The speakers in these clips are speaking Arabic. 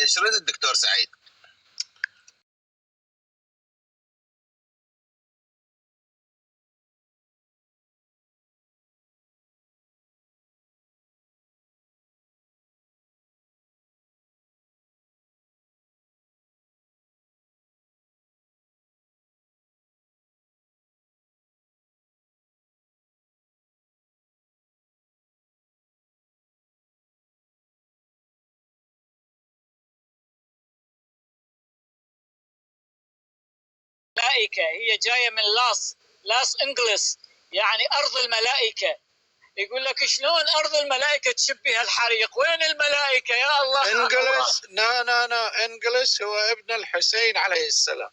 شريط الدكتور سعيد. الملائكة هي جاية من لاس انجلس، يعني أرض الملائكة. يقول لك شلون أرض الملائكة تشبه الحريق؟ وين الملائكة يا الله؟ انجلس لا انجلس هو ابن الحسين عليه السلام.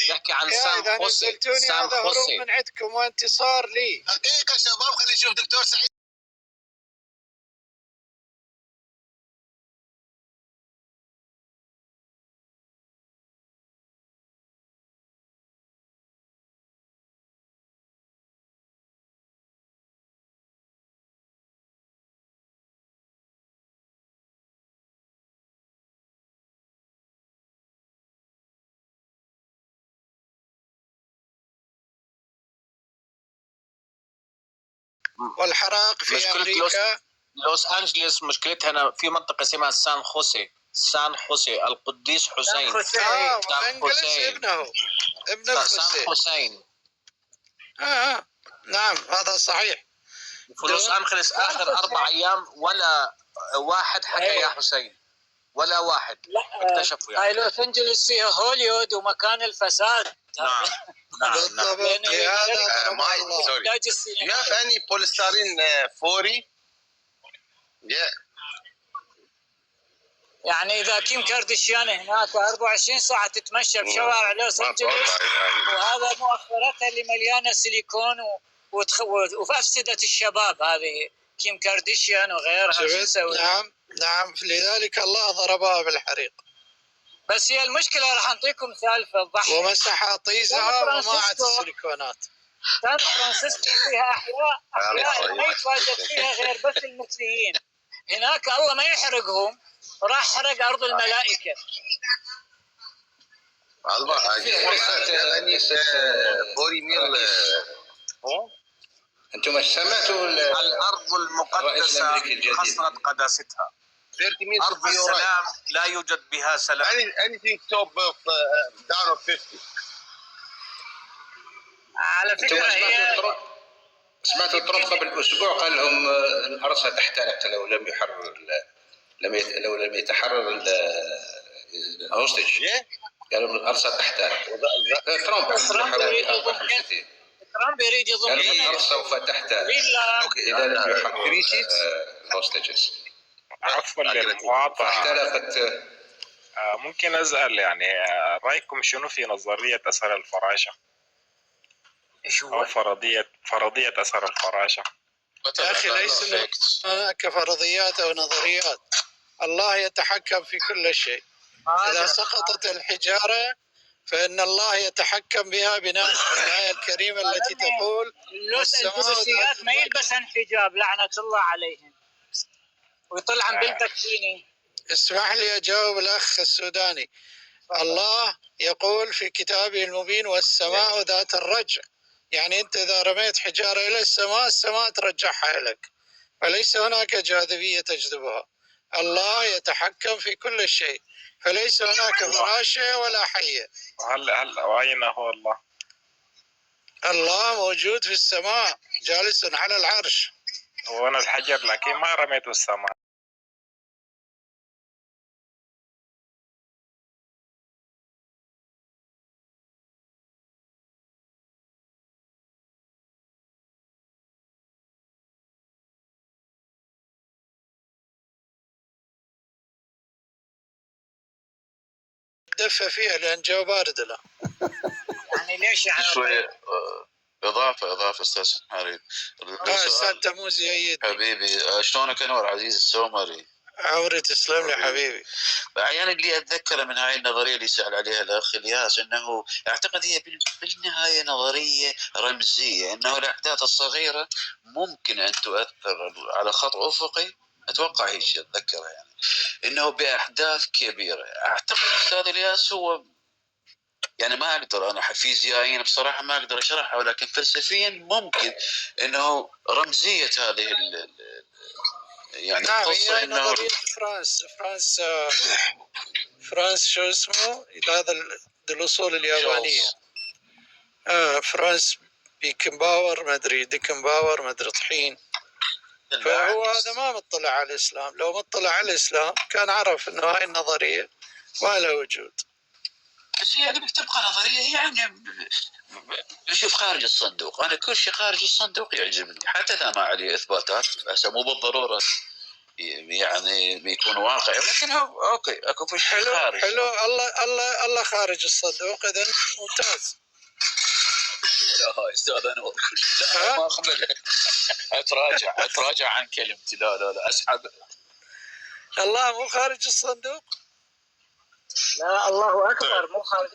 يحكي عن سام خوسي. سام خوسي من عندكم وانتصار لي. دقيقة شباب خلينا نشوف دكتور سعيد. والحرائق في أمريكا. لوس أنجلوس مشكلتها في منطقة اسمها سان خوسي القديس حسين. وانجلس ابن سان حسين. نعم هذا صحيح. في لوس أنجلوس آخر 4 أيام ولا واحد حكى يا حسين، ولا واحد. اكتشفوا يعني لوس أنجلوس فيها هوليوود ومكان الفساد. نعم. بالضبط. هذا You have any polystyrene 40? يعني إذا كيم كارديشيان هناك 24 ساعة تتمشى بشوارع لوس أنجلوس، وهذا مؤخرتها اللي مليانة سيليكون وأفسدت الشباب هذه كيم كارديشيان وغيرها. نعم لذلك الله ضربها بالحريق. بس هي المشكلة راح نعطيكم سالفة تضحك. ومسح طيزها وماعت السيليكونات. سان فرانسيسكو فيها أحياء ما يتواجد فيها غير بس المسيحيين. هناك الله ما يحرقهم، راح حرق أرض الملائكة. أنتم سمعتوا الأرض المقدسة خسرت قداستها. أرض السلام لا يوجد بها سلام. Anything top of down of 50. على فكرة سمعتوا ترامب قبل أسبوع قال لهم الأرض ستحترق لو لم يتحرر الهوستج. قالوا الأرض ستحترق. ترامب يريد يضم الأرض سوف تحترق إذا لم يحرر الهوستجز. عفوا للمقاطعة، احترقت. ممكن أسأل يعني رأيكم شنو في نظرية أثر الفراشة؟ أو فرضية أثر الفراشة؟ يا أخي ليس هناك فرضيات أو نظريات. الله يتحكم في كل شيء. إذا سقطت الحجارة فإن الله يتحكم بها بناء الآية الكريمة التي تقول لوس أنجلوسيات ما يلبسن حجاب لعنة الله عليهم ويطلعن بالبكيني. اسمح لي أجاوب الأخ السوداني. الله يقول في كتابه المبين والسماء ذات الرجع، يعني أنت إذا رميت حجارة إلى السماء ترجعها لك، فليس هناك جاذبية تجذبها. الله يتحكم في كل شيء، فليس هناك فراشة ولا حية. هل وأين هو الله؟ الله موجود في السماء جالس على العرش. وأنا الحجر لكن ما رميته السماء. دفى فيها لأن جو بارد له. يعني ليش يعني شوي إضافة أستاذ حريب. أستاذ تموزي أيد حبيبي شلونك أنور عزيز السومري؟ عمري تسلم لي حبيبي. يعني اللي أتذكره من هاي النظرية اللي سأل عليها الأخ الياس، أنه أعتقد هي بالنهاية نظرية رمزية، أنه الأحداث الصغيرة ممكن أن تؤثر على خط أفقي. أتوقع هيك شيء أتذكره، يعني أنه بأحداث كبيرة. أعتقد أستاذ الياس هو يعني ما أقدر أنا فيزيائيا بصراحة ما أقدر أشرحها، ولكن فلسفيا ممكن أنه رمزية هذه يعني نعم، القصة هي أنه نظرية فرانس شو اسمه هذا الأصول اليابانية. فرانس بيكنباور ما أدري ديكنباور ما أدري طحين. فهو هذا ما مطلع على الإسلام، لو مطلع على الإسلام كان عرف أنه هاي النظرية ما لها وجود. بس هي بتبقى نظرية، يعني بشوف خارج الصندوق. أنا كل شيء خارج الصندوق يعجبني، حتى إذا ما عليه إثباتات، هسه مو بالضرورة يعني بيكون واقعي، ولكن اوكي اكو شيء خارج. حلو. الله خارج الصندوق، اذا ممتاز. لا هاي استاذ انور، لا ما اقبل. اتراجع عن كلمتي. لا اسحب. الله مو خارج الصندوق. لا الله اكبر مو خارج.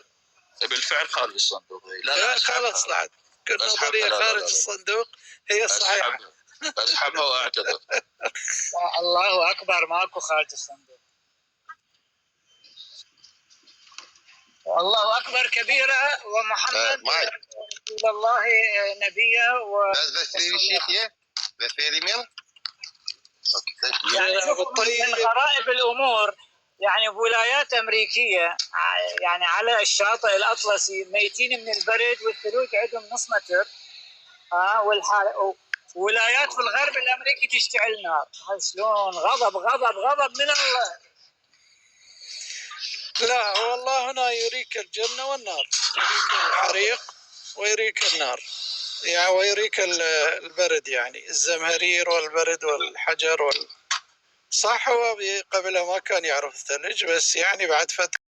بالفعل خارج الصندوق. لا خلاص بعد كل نظريه خارج الصندوق هي الصحيحه. اسحبها واعتذر. الله اكبر ماكو خارج الصندوق. والله اكبر كبيره ومحمد رسول الله نبيه يعني من غرائب الامور، يعني بولايات امريكيه يعني على الشاطئ الاطلسي ميتين من البرد والثلوج عندهم نص متر. ولايات في الغرب الامريكي تشتعل نار. شلون غضب غضب غضب من الله. لا والله هنا يريك الجنة والنار، يريك الحريق ويريك النار، يعني ويريك البرد، يعني الزمهرير والبرد والحجر صح. هو قبلها ما كان يعرف الثلج، بس يعني بعد فترة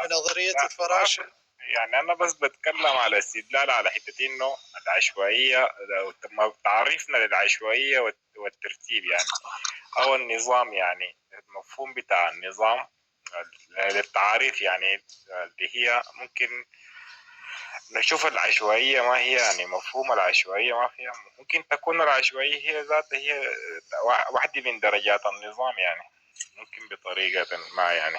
بنظرية الفراشة. يعني أنا بس بتكلم على استدلال على حتة إنه العشوائية، تعريفنا للعشوائية والترتيب يعني، أو النظام، يعني المفهوم بتاع النظام للتعاريف، يعني اللي هي ممكن نشوف العشوائية ما هي، يعني مفهوم العشوائية ما فيها. ممكن تكون العشوائية هي ذاتها هي واحدة من درجات النظام، يعني ممكن بطريقة ما يعني.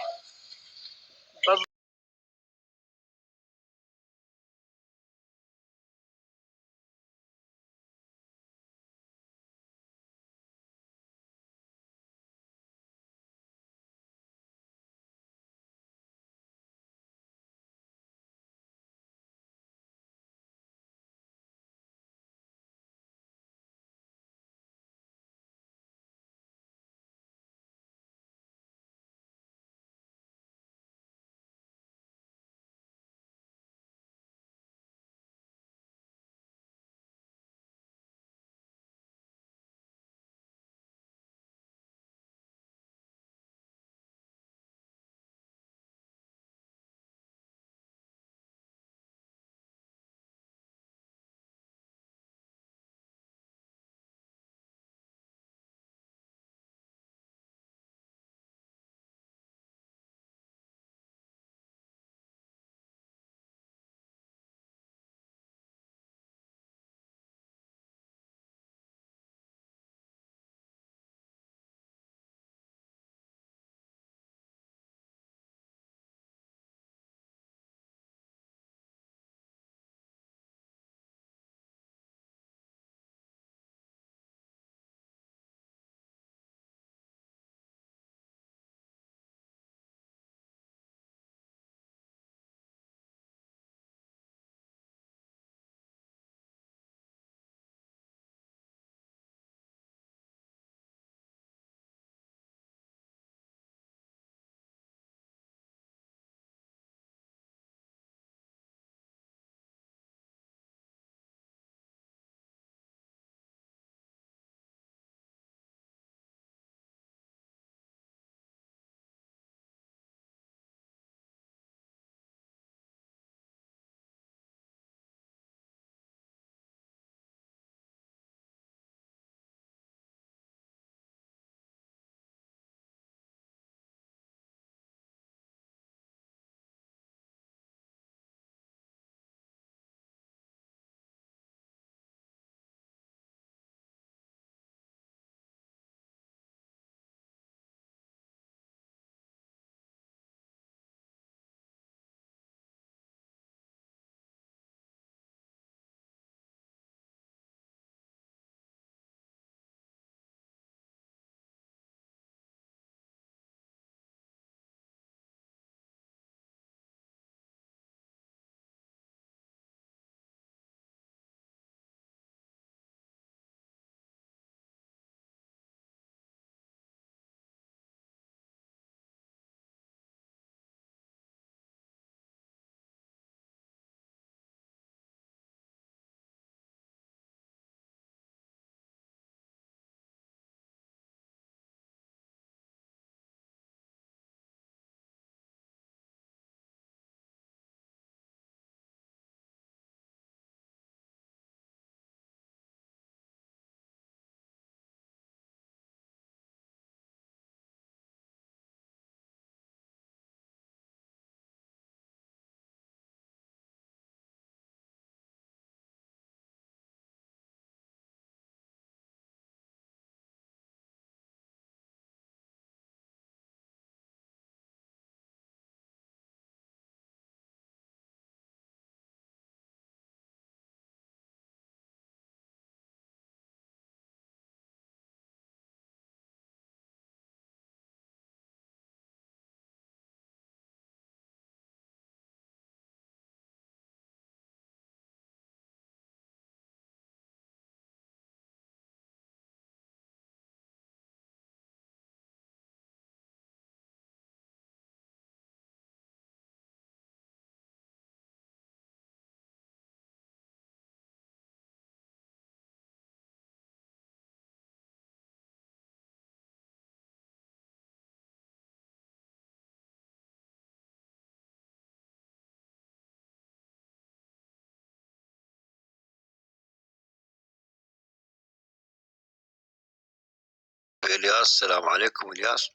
الياس. السلام عليكم الياس.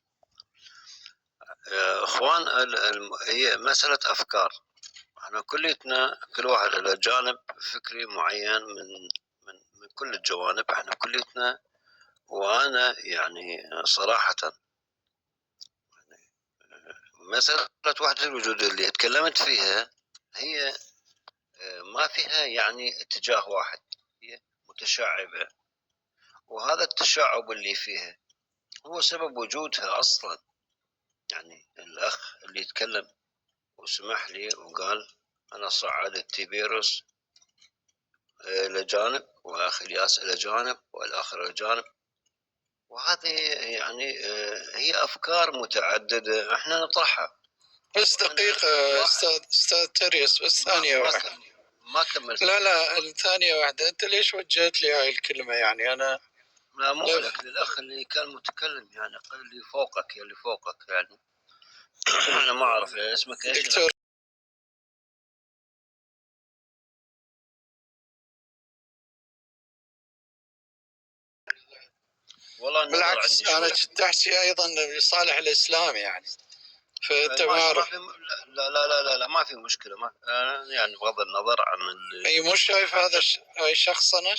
اخوان، هي مسألة افكار. احنا كليتنا كل واحد له جانب فكري معين من كل الجوانب. احنا كليتنا، وانا يعني صراحة مسألة وحدة الوجود اللي تكلمت فيها هي ما فيها يعني اتجاه واحد، هي متشعبة، وهذا التشعب اللي فيها هو سبب وجودها أصلا. يعني الأخ اللي يتكلم وسمح لي وقال أنا صعدت تيبيروس إلى جانب، وأخ الياس إلى جانب، والآخر إلى جانب، وهذه يعني هي أفكار متعددة احنا نطرحها. بس دقيقة أستاذ تريس، بس ثانية واحدة. ما كملت. لا الثانية واحدة. أنت ليش وجهت لي هاي الكلمة؟ يعني أنا لا مو لك، للأخ اللي كان متكلم، يعني اللي فوقك اللي فوقك يعني أنا ما أعرف اسمك إيش دكتور. والله بالعكس أنا كنت أحكي أيضا بصالح الإسلام يعني، فأنت ما أعرف. لا ما في مشكلة. ما يعني بغض النظر عن أي مش شايف هذا هاي شخصنة.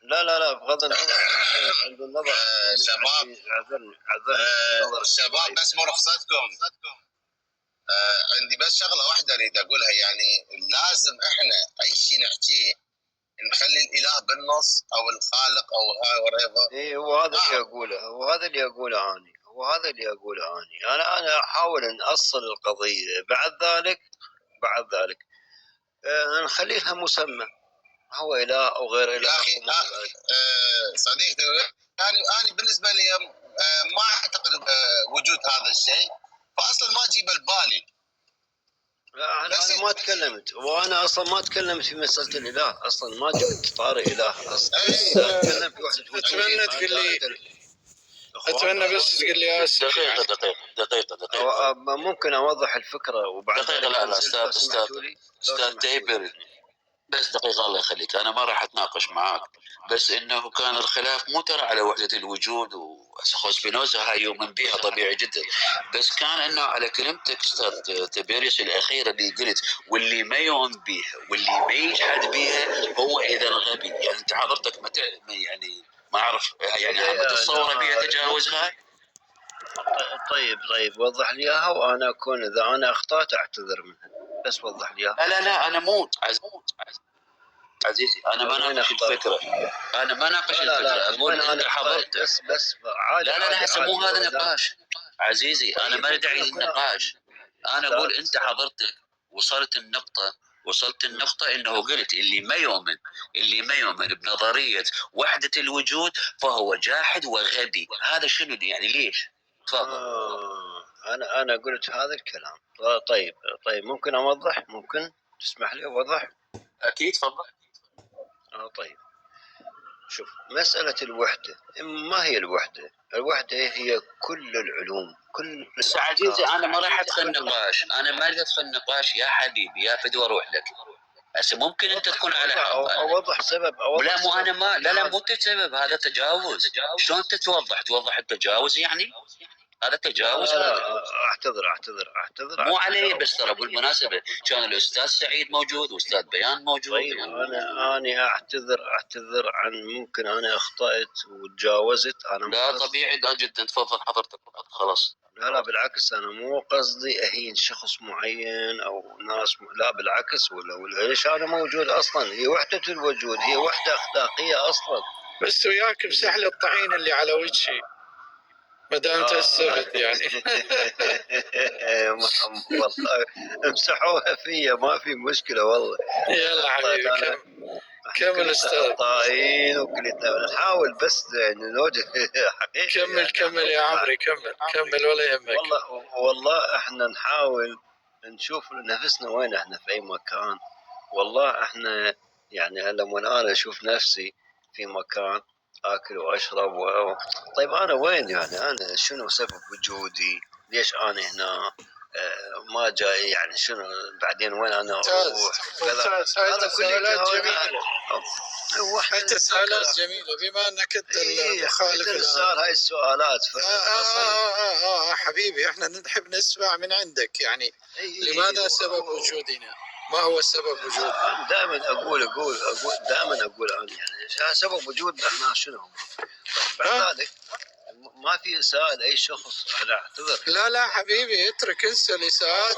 لا بغض النظر عند النظر شباب عذرني شباب، بس برخصتكم عندي بس شغله واحده اريد اقولها. يعني لازم احنا اي شيء نحكيه نخلي الاله بالنص او الخالق او هاي وريفر. اي هو هذا اللي اقوله اني انا احاول ان اصل القضيه. بعد ذلك نخلي لها مسمى، هو اله او غير اله. يا اخي صديقتي، انا بالنسبه لي ما اعتقد وجود هذا الشيء، فاصلا ما اجيب البالي. لا انا ما تكلمت، وانا اصلا ما تكلمت في مساله الاله، اصلا ما جبت طاري اله اصلا. اتكلم في وحده وجود. اتمنى تقول لي، اتمنى بس تقول لي اسف. دقيقه ممكن اوضح الفكره وبعد دقيقه. لا استاذ تيبر، بس دقيقة الله يخليك، أنا ما راح أتناقش معاك، بس إنه كان الخلاف مو ترى على وحدة الوجود وسبينوزا هاي يؤمن بها طبيعي جدا، بس كان إنه على كلمتك أستاذ تيبيريوس الأخيرة اللي قلت واللي ما يؤمن بها واللي ما يجحد بها هو إذا غبي. يعني أنت حضرتك يعني ما أعرف يعني ما تتصور بها تجاوز هاي. طيب وضح لي اياها، وانا اكون اذا انا اخطات اعتذر منها، بس وضح لي اياها. لا انا مو عزيزي، انا ما ناقش الفكره، اقول انت حضرت بس عادي. لا هسه مو هذا النقاش عزيزي. انا ما ادعي النقاش، انا اقول انت حضرتك وصلت النقطة انه قلت اللي ما يؤمن بنظرية وحدة الوجود فهو جاحد وغبي. هذا شنو يعني؟ ليش؟ تفضل. انا قلت هذا الكلام. طيب ممكن اوضح؟ ممكن تسمح لي اوضح؟ اكيد تفضل. طيب شوف، مسألة الوحدة، ما هي الوحدة؟ الوحدة هي كل العلوم، كل عزيزي انا ما راح ادخل نقاش، انا ما اريد ادخل نقاش يا حبيبي يا فدوى اروح لك. هسه ممكن انت تكون على حق، اوضح سبب. لا مو انا ما لا مو سبب، هذا تجاوز. شلون توضح التجاوز؟ يعني هذا تجاوز. لا اعتذر مو علي بس، ترى بالمناسبه كان الاستاذ سعيد موجود واستاذ بيان موجود. طيب انا اعتذر عن ممكن انا اخطأت وتجاوزت. انا لا طبيعي، لا جدا. تفضل حضرتك خلاص. لا بالعكس، انا مو قصدي اهين شخص معين او ناس لا بالعكس، ولا ليش انا موجود اصلا. هي وحدة الوجود، هي وحدة اخلاقية اصلا. بس وياك مسح لي الطحين اللي على وجهي ما دام تأسفت يعني. والله امسحوها فيا، ما في مشكلة والله. يلا حبيبي كمل استاذ. طايين وكلتنا نحاول بس يعني نوجه حقيقة. كمل يا عمري، كمل ولا يهمك. والله احنا نحاول نشوف نفسنا وين احنا في اي مكان. والله احنا يعني لما انا اشوف نفسي في مكان اكل واشرب طيب انا وين؟ يعني انا شنو سبب وجودي؟ ليش انا هنا؟ ما جاي يعني شنو بعدين وين انا اروح ممتاز. هاي تساؤلات جميله. هاي تساؤلات جميله بما انك انت المخالف الان. هاي السؤالات حبيبي احنا نحب نسمع من عندك يعني لماذا سبب وجودنا؟ ما هو سبب وجودنا؟ دائما اقول دائما اقول انا يعني سبب وجودنا احنا شنو؟ بعد ذلك ما في اساءة لاي شخص، انا اعتذر. لا حبيبي اترك، انسى الاساءات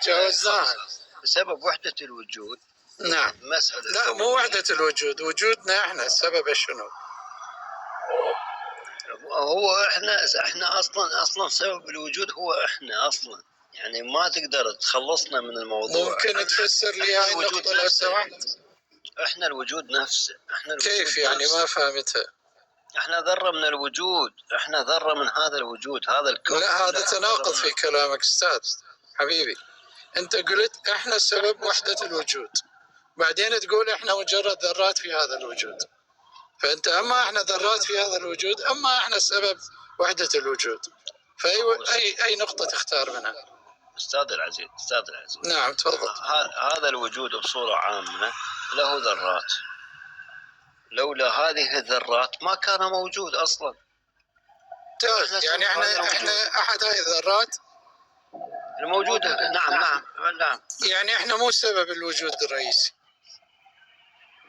تجاوزناها. سبب وحدة الوجود. نعم. مسألة لا مو وحدة الوجود، وجودنا احنا السبب شنو؟ هو احنا اصلا سبب الوجود هو احنا اصلا، يعني ما تقدر تخلصنا من الموضوع. ممكن تفسر لي هاي النقطة لو سمحت؟ احنا الوجود نفسه. كيف يعني؟ ما فهمتها. احنا ذرة من الوجود، احنا ذرة من هذا الوجود، هذا الكون. لا هذا تناقض في كلامك استاذ حبيبي. انت قلت احنا سبب وحدة الوجود، بعدين تقول احنا مجرد ذرات في هذا الوجود. فانت اما احنا ذرات في هذا الوجود، اما احنا سبب وحدة الوجود. فاي نقطة تختار منها؟ استاذ العزيز. نعم تفضل. هذا الوجود بصورة عامة له ذرات، لولا هذه الذرات ما كان موجود اصلا. يعني احنا احد هذه الذرات الموجودة. نعم. يعني احنا مو سبب الوجود الرئيسي.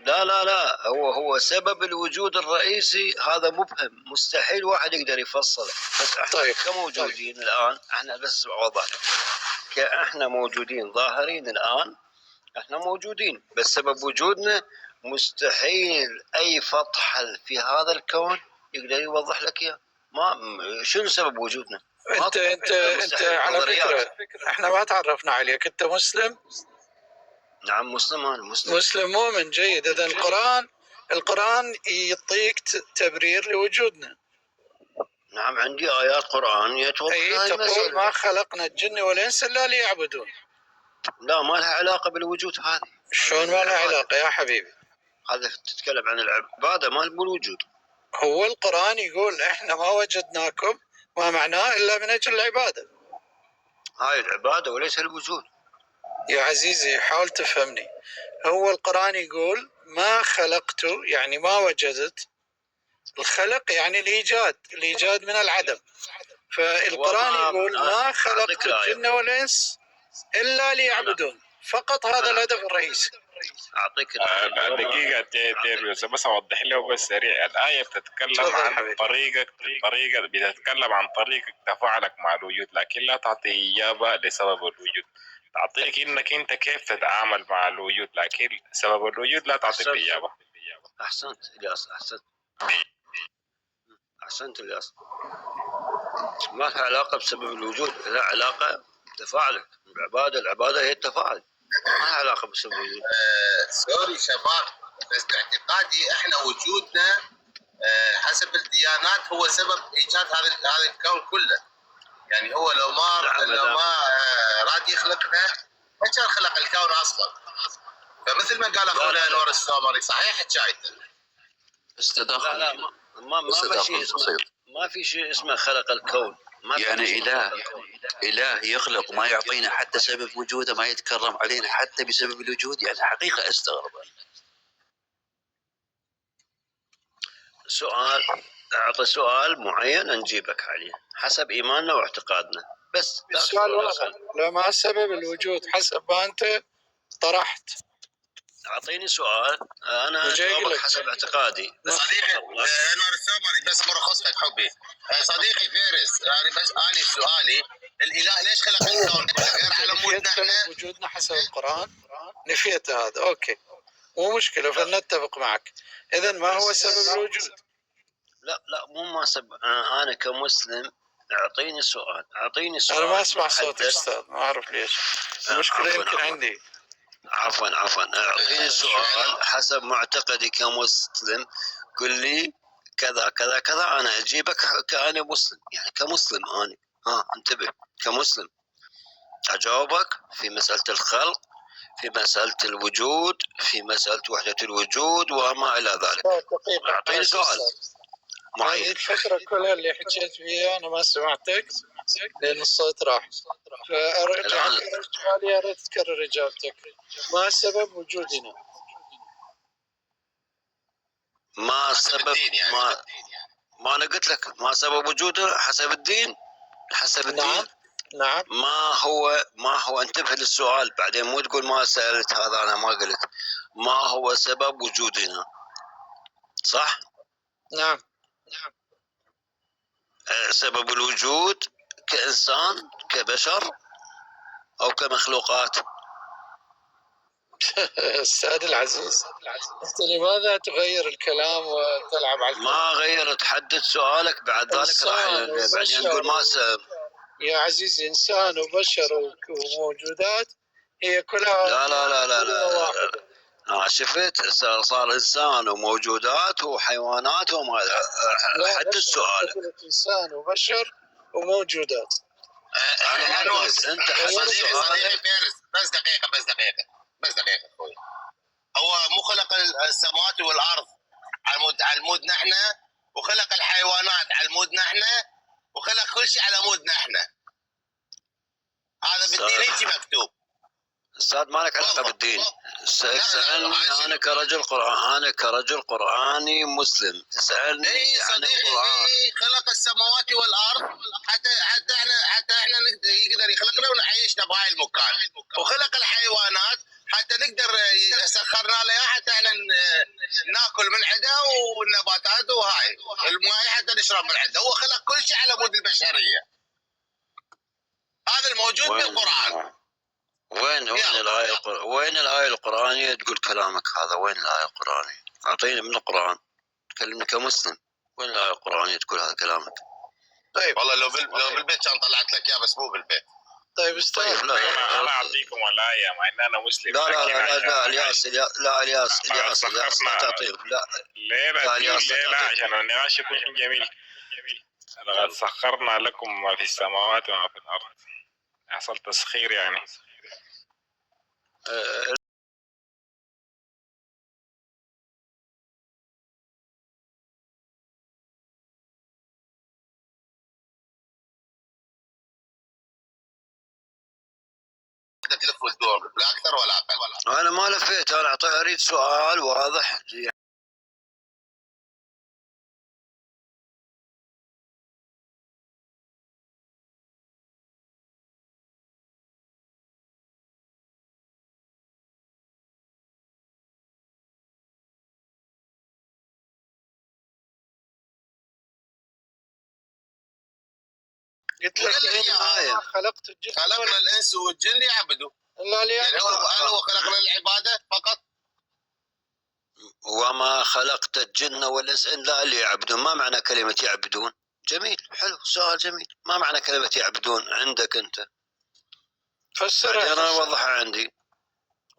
لا هو سبب الوجود الرئيسي هذا مبهم، مستحيل واحد يقدر يفصله. بس احنا كموجودين الان، احنا بس اوضح لك، احنا موجودين ظاهرين الان، احنا موجودين، بس سبب وجودنا مستحيل اي فطحل في هذا الكون يقدر يوضح لك اياه. ما شنو سبب وجودنا؟ انت على فكرة احنا ما تعرفنا عليك. انت مسلم؟ نعم مسلم. انا مسلم مؤمن جيد. اذا القرآن يعطيك تبرير لوجودنا. نعم عندي آيات قرآنية تقول ما خلقنا الجن والإنس إلا ليعبدون. لا ما لها علاقة بالوجود هذه. شلون ما لها علاقة يا حبيبي؟ هذا تتكلم عن العبادة ما بالوجود. هو القرآن يقول احنا ما وجدناكم ما معناه إلا من أجل العبادة. هاي العبادة وليس الوجود. يا عزيزي حاول تفهمني. هو القرآن يقول ما خلقت يعني ما وجدت. الخلق يعني الإيجاد من العدم. فالقرآن يقول ما خلقت الجن والإنس إلا ليعبدون. فقط هذا الهدف الرئيسي. أعطيك دقيقة تيريوس بس أوضح له بس سريع. الآية بتتكلم عن طريقة بتتكلم عن طريقة تفاعلك مع الوجود، لكن لا تعطي إجابة لسبب الوجود. تعطيك إنك أنت كيف تتعامل مع الوجود، لكن سبب الوجود لا تعطي الإجابة. أحسنت إلياس. أحسنت إلياس. ما لها علاقة بسبب الوجود، لها علاقة بتفاعلك بالعبادة. العبادة هي التفاعل، ما لها علاقة بسبب الوجود. سوري شباب، بس باعتقادي احنا وجودنا حسب الديانات هو سبب ايجاد هذا الكون كله. يعني هو لو ما راد يخلقنا ما كان خلق الكون اصلا. فمثل ما قال اخونا انور السومري صحيح حكايته. استداخل. لا ما في شيء اسمه خلق الكون. يعني إله يخلق ما يعطينا حتى سبب وجوده، ما يتكرم علينا حتى بسبب الوجود. يعني حقيقة استغرب. أعطي سؤال معين نجيبك عليه حسب إيماننا واعتقادنا. بس السؤال لا ما سبب الوجود حسب ما أنت طرحت. أعطيني سؤال أنا أجاوبك حسب اعتقادي. صديقي انور السومري بس مرخصتك حبي. صديقي فارس يعني بس أنا سؤالي الإله ليش خلق الكون غير على مودنا احنا؟ وجودنا حسب القرآن نفيت هذا. أوكي مو مشكلة فلنتفق معك. إذا ما هو سبب الوجود؟ لا مو ما سبب. أنا كمسلم أعطيني سؤال. أنا ما أسمع صوتك أستاذ، ما أعرف ليش. المشكلة يمكن عندي. عفوا أعطيني سؤال حسب معتقدي كمسلم. قل لي كذا كذا كذا، أنا أجيبك كأنا مسلم. يعني كمسلم أنا انتبه، كمسلم أجاوبك في مسألة الخلق، في مسألة الوجود، في مسألة وحدة الوجود وما إلى ذلك. أعطيني سؤال معين. الفترة كلها اللي حكيت فيها أنا ما سمعتك لأن الصوت راح. فأرجع أكرر سؤالي، يا ريت تكرر إجابتك. ما سبب وجودنا؟ ما سبب ما أنا قلت لك ما سبب وجوده حسب الدين. حسب الدين. نعم. ما هو انتبه للسؤال بعدين، مو تقول ما سألت هذا، أنا ما قلت. ما هو سبب وجودنا؟ صح؟ نعم. سبب الوجود كإنسان، كبشر، أو كمخلوقات؟ أستاذ العزيز، أنت لماذا تغير الكلام وتلعب على الكلام؟ ما غير، تحدد سؤالك بعد ذلك راح بعدين نقول ما سبب. يا عزيزي، إنسان وبشر وموجودات هي كلها لا لا لا لا لا, واحدة. شفت صار إنسان وموجودات وحيوانات وما. حدد سؤالك. إنسان وبشر وموجودات. أنا ما قلت، أنت حدد سؤالك. بس دقيقة أخوي. هو مو خلق السماوات والأرض على مودنا احنا، وخلق الحيوانات على مودنا احنا، وخلق كل شيء على مودنا احنا. هذا بالدين هيك مكتوب. استاذ ما لك علاقه بالدين. اسالني انا كرجل قرآن، انا كرجل قرآني مسلم، اسالني عن القرآن. خلق السماوات والارض حتى احنا يقدر يخلقنا ونعيشنا بهاي المكان، وخلق الحيوانات حتى نقدر سخرنا لها حتى احنا ناكل من عندها، والنباتات وهاي الماء حتى نشرب من عندها. هو خلق كل شيء على مود البشريه. هذا الموجود بالقرآن. وين الآية القرآنية تقول كلامك هذا؟ وين الآية القرآنية؟ أعطيني من القرآن، تكلمني كمسلم. وين الآية القرآنية تقول هذا كلامك؟ طيب والله لو بالبيت كان طلعت لك اياه، بس مو بالبيت. طيب استاذ، انا اعطيكم الآية مع ان انا مسلم. لا الياس لا تعطيه. لا عشان النقاش يكون جميل. لقد سخرنا لكم ما في السماوات وما في الارض. يحصل تسخير يعني. تلف وتدور لا اكثر ولا اقل. انا ما لفيت، انا اريد سؤال واضح. قلت لك الآية خلقت الجن، خلقنا الانس والجن يعبدوا. يعني هو خلقنا العباده فقط. وما خلقت الجن والانس الا ليعبدون. ما معنى كلمه يعبدون؟ جميل، حلو، سؤال جميل. ما معنى كلمه يعبدون عندك انت؟ فسرها. انا اوضحها عندي.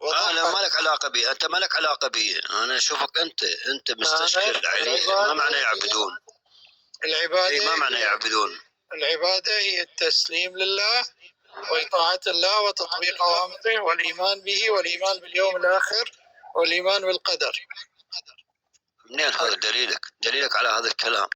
انا ما لك علاقه بي، انت ما لك علاقه بي. انا اشوفك انت مستشكل علي. ما معنى يعبدون؟ العباده ما معنى يعبدون؟ العباده هي التسليم لله وإطاعة الله وتطبيق أوامره والإيمان به والإيمان باليوم الآخر والإيمان بالقدر. منين هذا دليلك على هذا الكلام؟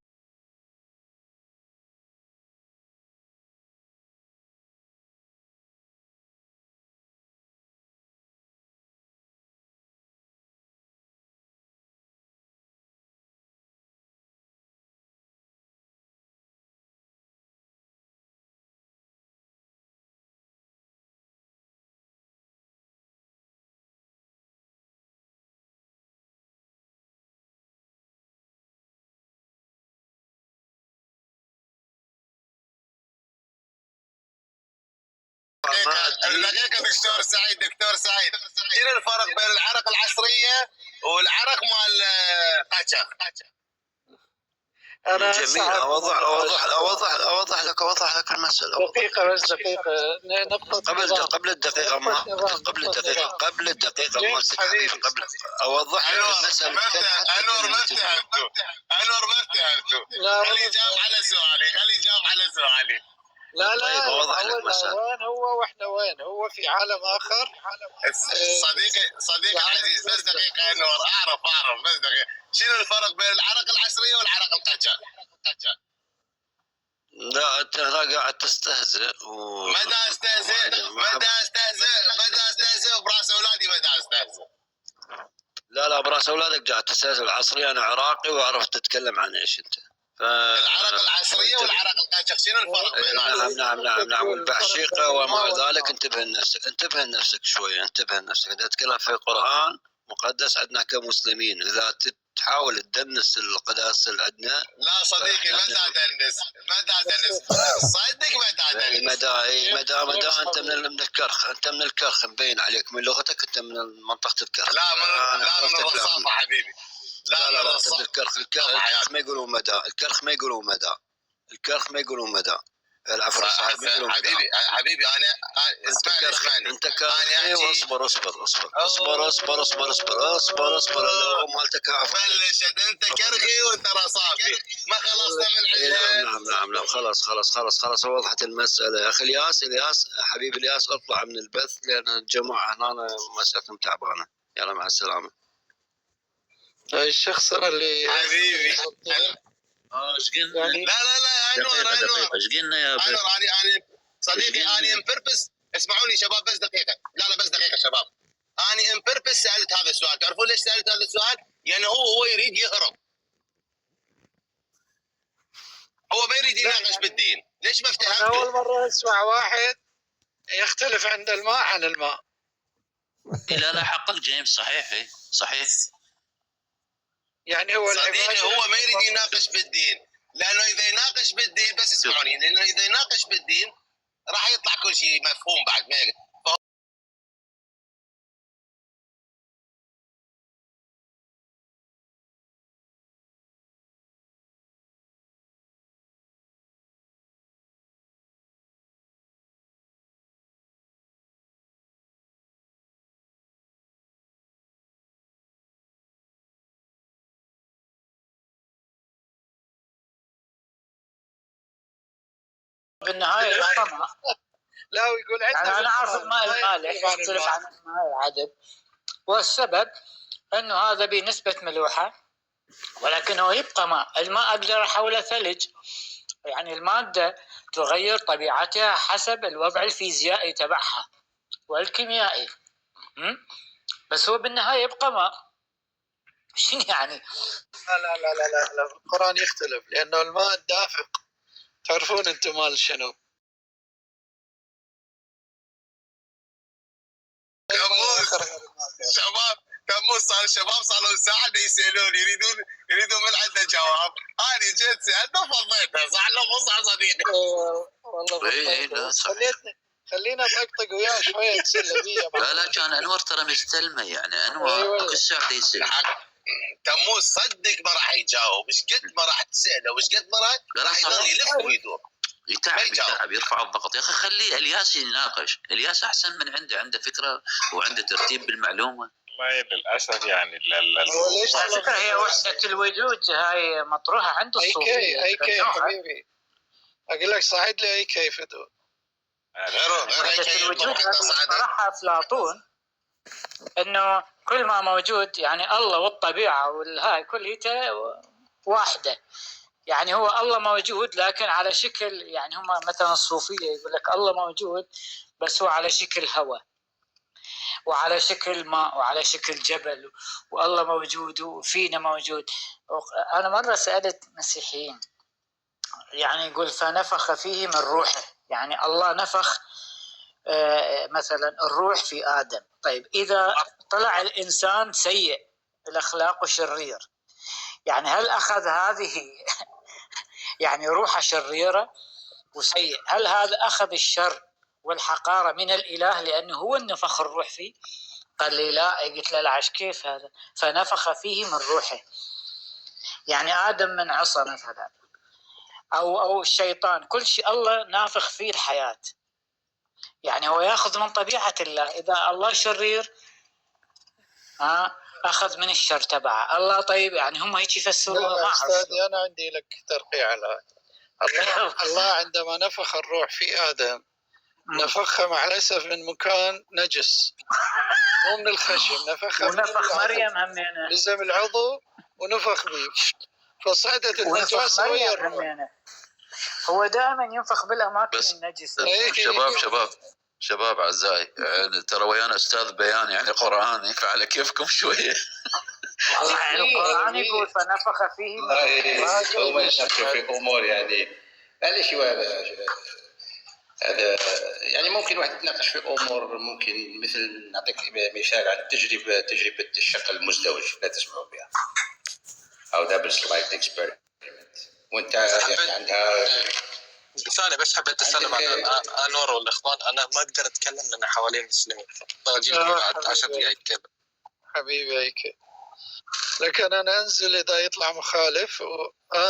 دقيقة دكتور سعيد، شنو الفرق بين العرق العصرية والعرق مال قچا؟ جميل. اوضح لك المسألة. دقيقة نقطة قبل الدقيقة ما حبيبي، قبل اوضح لك المسألة. انور ما فهمته. خليه يجاوب على سؤالي. لا طيب اوضح لك مسألة. وين هو واحنا وين؟ هو في عالم اخر. صديقي العزيز، بس دقيقة انور، اعرف بس دقيقة. شنو الفرق بين العرق العصرية والعرق القچا؟ لا انت هنا قاعد تستهزئ مدى استهزئ براس اولادي مدى استهزئ. لا براس اولادك قاعد تستهزئ. العصري انا عراقي واعرف تتكلم عن ايش انت. العرق العصريه والعرق القاشق شنو الفرق بينهم؟ نعم والبحشيقه وما ذلك. انتبه لنفسك شويه. انتبه لنفسك. اذا تتكلم في القران مقدس عندنا كمسلمين. اذا تحاول تدنس القداس اللي عندنا. لا صديقي ما دادنس صدق ما دادنس. مدى انت من الكرخ. انت من الكرخ مبين عليك من لغتك. انت من منطقه الكرخ. لا من الرصافه حبيبي. لا الكرخ ما يقولوا مدى. الكرخ ما يقولوا مدى. العفو حبيبي انا اسمعني انت كرخي. اصبر لو مالتك عفو. بلشت انت كرخي وانت رصافي ما خلصنا من عندك. نعم خلاص وضحت المساله يا اخي الياس حبيبي الياس. اطلع من البث لان الجماعه هنا مسألتهم تعبانه. يلا مع السلامه. الشخص اللي حبيبي ايش قلنا؟ لا دقيقة ايش قلنا يا انور انا صديقي انا ام بيربس. اسمعوني شباب بس دقيقه. لا بس دقيقه شباب. انا ام بيربس سالت هذا السؤال. تعرفون ليش سالت هذا السؤال؟ يعني هو يريد يهرب. هو ما يريد يناقش بالدين. ليش ما افتهمت؟ اول مره اسمع واحد يختلف عند الماء عن الماء. لا حقك جيمس. صحيح يعني هو صديقي هو ما يريد يناقش بالدين. لانه اذا يناقش بالدين بس اسمعوني. لانه اذا يناقش بالدين راح يطلع كل شيء مفهوم بعد ما بالنهايه لا ويقول يعني انا اعرف الماء المالح يختلف عن الماء العذب. والسبب انه هذا بنسبه ملوحه ولكنه يبقى ماء. الماء اقدر احوله ثلج. يعني الماده تغير طبيعتها حسب الوضع الفيزيائي تبعها والكيميائي. بس هو بالنهايه يبقى ماء. شنو يعني؟ لا القرآن يختلف لانه الماء الدافق. تعرفون انتم مال شنو؟ شباب الشباب صاروا ساعه يسالون يريدون من عنده جواب. انا جيت سالته فضيته. صح لو مو صح صديقي؟ والله خلينا نطقطق وياه شويه تسلى بيه. لا كان انور ترى مستلمه. يعني انور كل ساعه يسال. تموز صدق ما راح يجاوب. ايش قد ما راح تساله وايش قد ما راح يضل يلف ويدور. يتعب يرفع الضغط. يا اخي خليه الياس يناقش. الياس احسن من عنده فكره وعنده ترتيب بالمعلومه. والله للاسف يعني على فكره هي وحده الوجود هاي مطروحه عند الصوفيه. اي كيف حبيبي اقول لك صعد لي اي كيف دول. وحده الوجود صراحه افلاطون انه كل ما موجود يعني الله والطبيعه والهاي كلها واحده. يعني هو الله موجود لكن على شكل يعني هم مثلا الصوفيه يقول لك الله موجود بس هو على شكل هواء وعلى شكل ماء وعلى شكل جبل. والله موجود وفينا موجود. انا مره سالت مسيحيين يعني يقول فنفخ فيه من روحه. يعني الله نفخ مثلا الروح في آدم. طيب إذا طلع الإنسان سيء الأخلاق شرير يعني هل أخذ هذه يعني روح شريرة وسيء هل هذا أخذ الشر والحقارة من الإله لأنه هو النفخ الروح فيه؟ قال لي لا. قلت له العش كيف هذا؟ فنفخ فيه من روحه. يعني آدم من عصا مثلا أو الشيطان كل شيء الله نافخ فيه الحياة. يعني هو يأخذ من طبيعة الله. إذا الله شرير أخذ من الشر تبعه. الله طيب يعني هم هيك يفسرون. ما أستاذي أنا عندي لك ترقيع على الله عندما نفخ الروح في آدم نفخها مع الأسف من مكان نجس مو من الخشم. ونفخ مريم همينة لزم العضو ونفخ به فصعدت النجاسة ويا الروح. هو دائما ينفخ بالاماكن بس النجسه. شباب اعزائي، يعني ترى ويانا استاذ بيان يعني قراني، فعلى كيفكم شويه. القرآن يقول فنفخ فيه. هو ما يناقش في امور يعني معلش هذا يعني ممكن واحد يتناقش في امور، ممكن مثل نعطيك مثال على تجربه الشق المزدوج، لا تسمعوا بها، او دبل سلايد اكسبيرمنت، وانت يعني عندها ثانية بس حبيت أسلم على أنور والإخوان. أنا ما أقدر أتكلم لأن حوالين مسلمين، باجي لكم بعد 10 دقائق كذا. حبيبي أيكي، لكن أنا أنزل إذا يطلع مخالف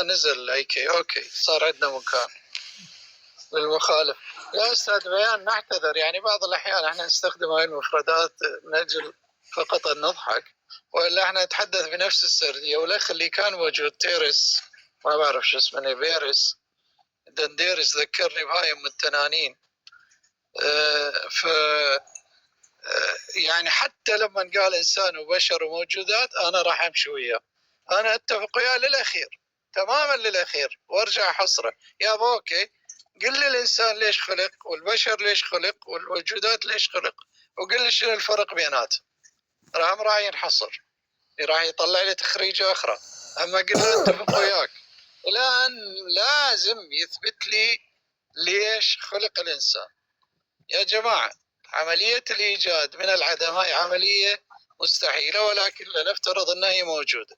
نزل أيكي، أوكي صار عندنا مكان للمخالف. لا أستاذ بيان، نعتذر يعني بعض الأحيان احنا نستخدم هاي المفردات من أجل فقط أن نضحك، وإلا احنا نتحدث بنفس السردية. والأخ اللي كان موجود تيرس، ما بعرف شو اسمه، بيرس دنديرس، ذكرني بهاي أم التنانين. يعني حتى لما قال إنسان وبشر وموجودات أنا راح أمشي وياه، أنا أتفق وياه للأخير تماما للأخير، وأرجع أحصره يا أوكي قل لي الإنسان ليش خلق، والبشر ليش خلق، والموجودات ليش خلق، وقل لي شنو الفرق بيناتهم. راح ينحصر، راح يطلع لي تخريجة أخرى. أما قل له أتفق وياك، الآن لازم يثبت لي ليش خلق الإنسان. يا جماعة عملية الإيجاد من العدم هاي عملية مستحيلة، ولكن لنفترض أنها هي موجودة.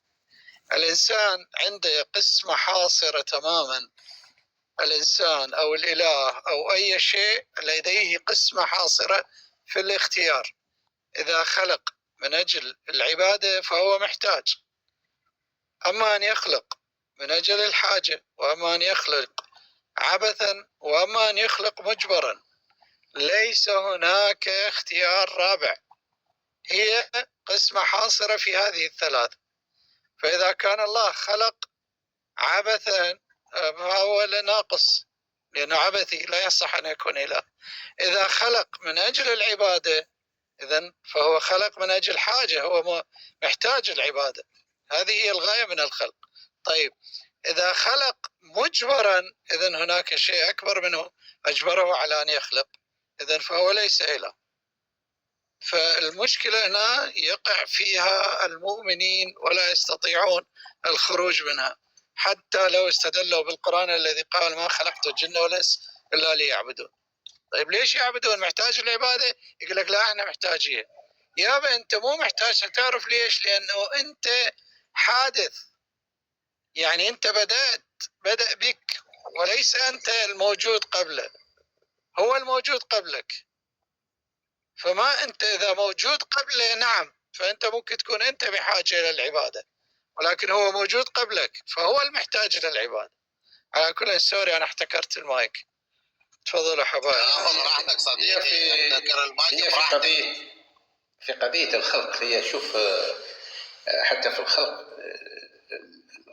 الإنسان عنده قسمة حاصرة تماما، الإنسان أو الإله أو أي شيء لديه قسمة حاصرة في الاختيار. إذا خلق من أجل العبادة فهو محتاج، أما أن يخلق من أجل الحاجة، وأما أن يخلق عبثا، وأما أن يخلق مجبرا، ليس هناك اختيار رابع، هي قسمة حاصرة في هذه الثلاث. فإذا كان الله خلق عبثا فهو ناقص، لأنه عبثي لا يصح أن يكون إله. إذا خلق من أجل العبادة إذن فهو خلق من أجل حاجة، هو محتاج العبادة، هذه هي الغاية من الخلق. طيب إذا خلق مجبرا إذن هناك شيء أكبر منه أجبره على أن يخلق، إذن فهو ليس إله. فالمشكلة هنا يقع فيها المؤمنين ولا يستطيعون الخروج منها، حتى لو استدلوا بالقرآن الذي قال ما خلقت الجن والإنس إلا ليعبدون. طيب ليش يعبدون؟ محتاج العبادة؟ يقول لك لا احنا محتاجين. يابا انت مو محتاج، تعرف ليش؟ لأنه انت حادث، يعني انت بدأ بك، وليس انت الموجود قبله، هو الموجود قبلك. فما أنت إذا موجود قبله نعم فأنت ممكن تكون أنت بحاجة إلى العبادة، ولكن هو موجود قبلك فهو المحتاج للعبادة. على كل سوري أنا احتكرت المايك، تفضلوا حبايب. راحتك صديقي، في قضية الخلق، هي شوف حتى في الخلق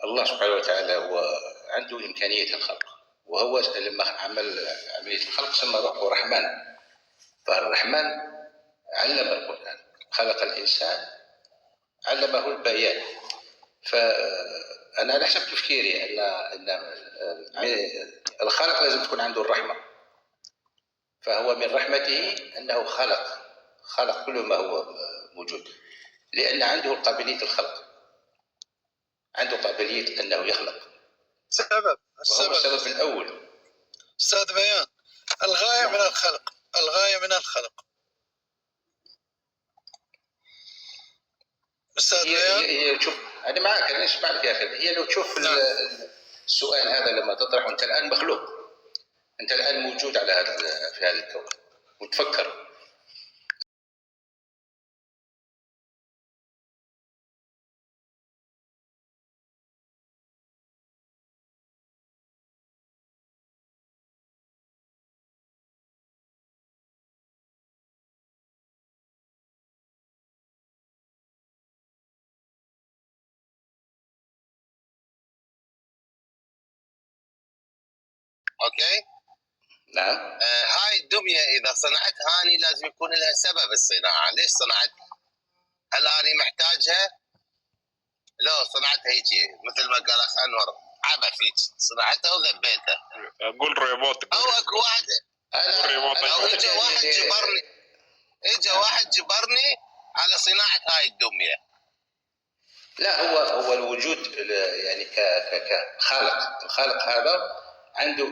الله سبحانه وتعالى هو عنده إمكانية الخلق، وهو لما عمل عملية الخلق سمى روحه رحمن. فالرحمن علم القرآن، خلق الإنسان علمه البيان. فأنا على حسب تفكيري أن الخالق لازم تكون عنده الرحمة، فهو من رحمته أنه خلق كل ما هو موجود، لأن عنده قابلية الخلق، عنده قابلية أنه يخلق. السبب الأول أستاذ بيان، الغاية من الخلق، الغاية من الخلق. أستاذ بيان هي شوف أنا معك، أنا اسمع لك يا أخي. هي لو تشوف السؤال هذا لما تطرحه، أنت الآن مخلوق، أنت الآن موجود على في هذا الكون وتفكر. اوكي نعم. هاي الدميه اذا صنعتها اني لازم يكون لها سبب الصناعه. ليش صنعتها؟ هل اني محتاجها؟ لو صنعتها هيك مثل ما قال اخ انور عبثي صنعته وذبيته. قول ريبوت. او اكو واحد او اجى واحد جبرني على صناعه هاي الدميه. لا هو الوجود يعني كخالق، الخالق هذا عنده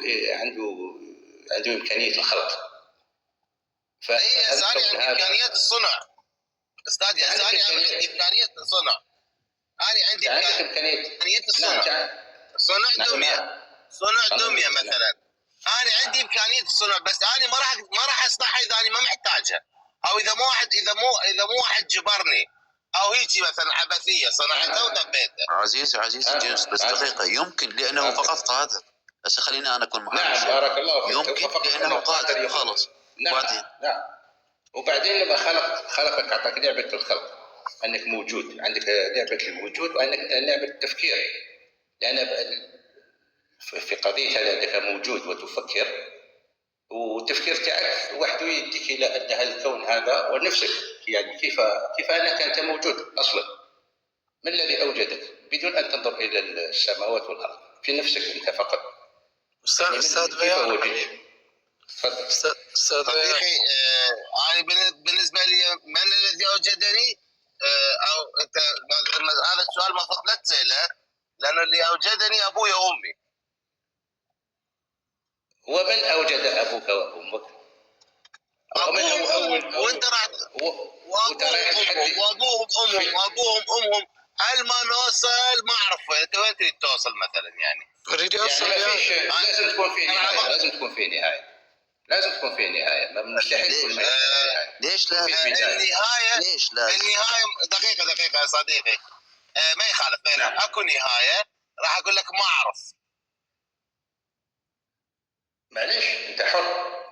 امكانيه الخلق. فهي ثاني عندي امكانيه الصنع. استاذ يا ثاني عندي امكانيه الصنع. انا عندي امكانيه الصنع. صنع دميه مثلا. انا عندي امكانيه الصنع، بس انا ما راح اصنعها اذا انا ما محتاجها، او اذا مو واحد جبرني، او هيجي مثلا عبثيه صنعتها وذبيتها. عزيزي جيمس بس دقيقه، يمكن لانه فقط قادر. هسه خلينا انا اكون محامي. نعم بارك الله فيك. يمكن لانه قادر خلاص. نعم. وبعدين لما خلقك اعطاك لعبه الخلق، انك موجود، عندك لعبه الوجود وانك لعبه التفكير. لان في قضيه هذا انك موجود وتفكر، والتفكير تاعك وحده يديك الى ان الكون هذا ونفسك، يعني كيف انك انت موجود اصلا. من الذي اوجدك بدون ان تنظر الى السماوات والارض، في نفسك انت فقط. استاذ بيان، تفضل استاذ صديقي. انا بالنسبه لي من الذي اوجدني؟ او انت هذا السؤال المفروض لا تساله، لانه اللي اوجدني ابوي وامي. ومن اوجد ابوك وامك؟ وانت راح وابوهم امهم. هل ما نوصل؟ ما اعرف وين تريد توصل مثلا يعني. اريد اوصل يعني لازم تكون في نهايه. لازم تكون في نهايه. مستحيل. ليش لازم؟ النهايه دقيقه يا صديقي. ما يخالف بينهم. اكو نهايه راح اقول لك ما اعرف. معليش انت حر.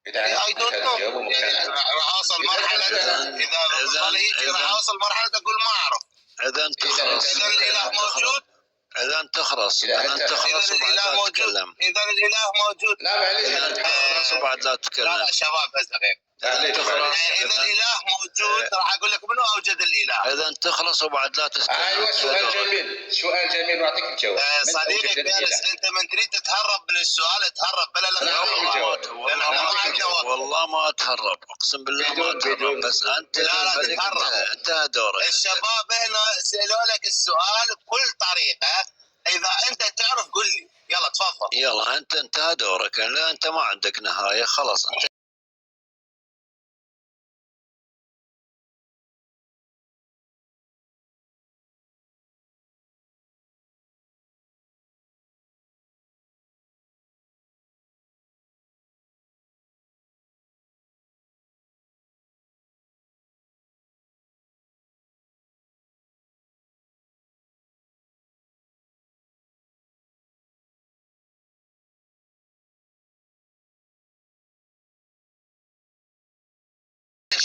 اذا راح اوصل مرحله راح اوصل مرحله اقول ما اعرف. اذا الاله موجود. اذا تخرص وبعد الاله موجود. لا معليش اذا تخرص وبعد لا تتكلم. لا شباب بس دقيقه. اذا الاله موجود راح اقول لك منو اوجد الاله. اذا تخلص وبعد لا تتكلم. ايوه سؤال جميل واعطيك الجواب. صديقي فارس، انت من تريد تتهرب من السؤال تهرب بلا والله ما اتهرب، اقسم بالله ما اتهرب. بس انت انتهى دورك. الشباب هنا سالوا لك السؤال بكل طريقه. اذا انت تعرف قل لي. يلا تفضل. يلا انت انتهى دورك، لا انت ما عندك نهايه خلاص. انت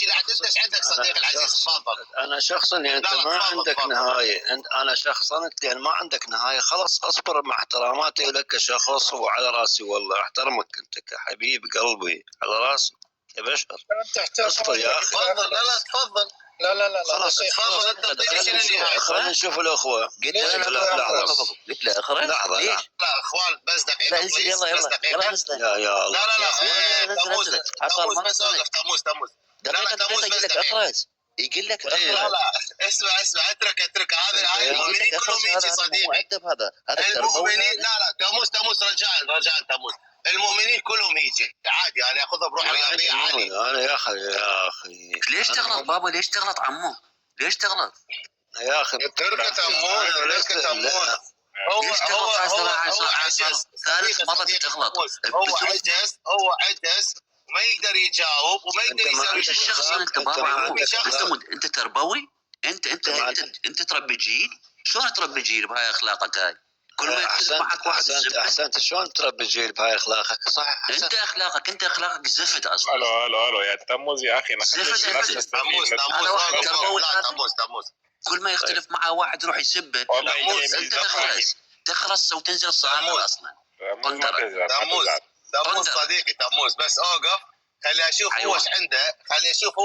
اذا انت عندك صديق العزيز تفضل. انا شخصا يعني انت ما عندك نهايه. انا شخصا لان ما عندك نهايه خلاص اصبر. مع احتراماتي لك كشخص وعلى راسي، والله احترمك انت كحبيب قلبي على راسي كبشر. اصبر يا اخي. تفضل. لا تفضل. لا خلاص تفضل. انت خلينا نشوف الاخوه. قلت له اخره لحظه. ليش؟ لا اخوان بس دقيقه. لا انزل يلا نزل. يا الله. لا تموز بس اوقف. تموز دقيقة يقول لك اخرج. يقول لك اخرج. لا اسمع اترك هذا المؤمنين كلهم يجي صديقي. مؤدب هذا المؤمنين. لا تموز رجال تموز. المؤمنين كلهم يجي عادي. انا اخذها بروح رياضيه عادي. انا يا اخي ليش تغلط بابا؟ ليش تغلط عمو؟ ليش تغلط يا اخي؟ تركه تموز. هو ثالث مرة تغلط. هو عجز وما يقدر يجاوب وما يقدر يسوي شيء. الشخص انت بابا عمو انت تربوي. انت تربي جيل. شلون تربي جيل بهاي اخلاقك هاي؟ كل ما يختلف معك واحد احسنت. شلون تربي جيل بهاي اخلاقك؟ صح. انت اخلاقك زفت اصلا. الو يا تموز يا اخي. تموز كل ما يختلف معه واحد يروح يسبه. انت تخرس وتنزل الصحافه اصلا. تموز صديقي تموز. بس اوقف. خلي اشوف هو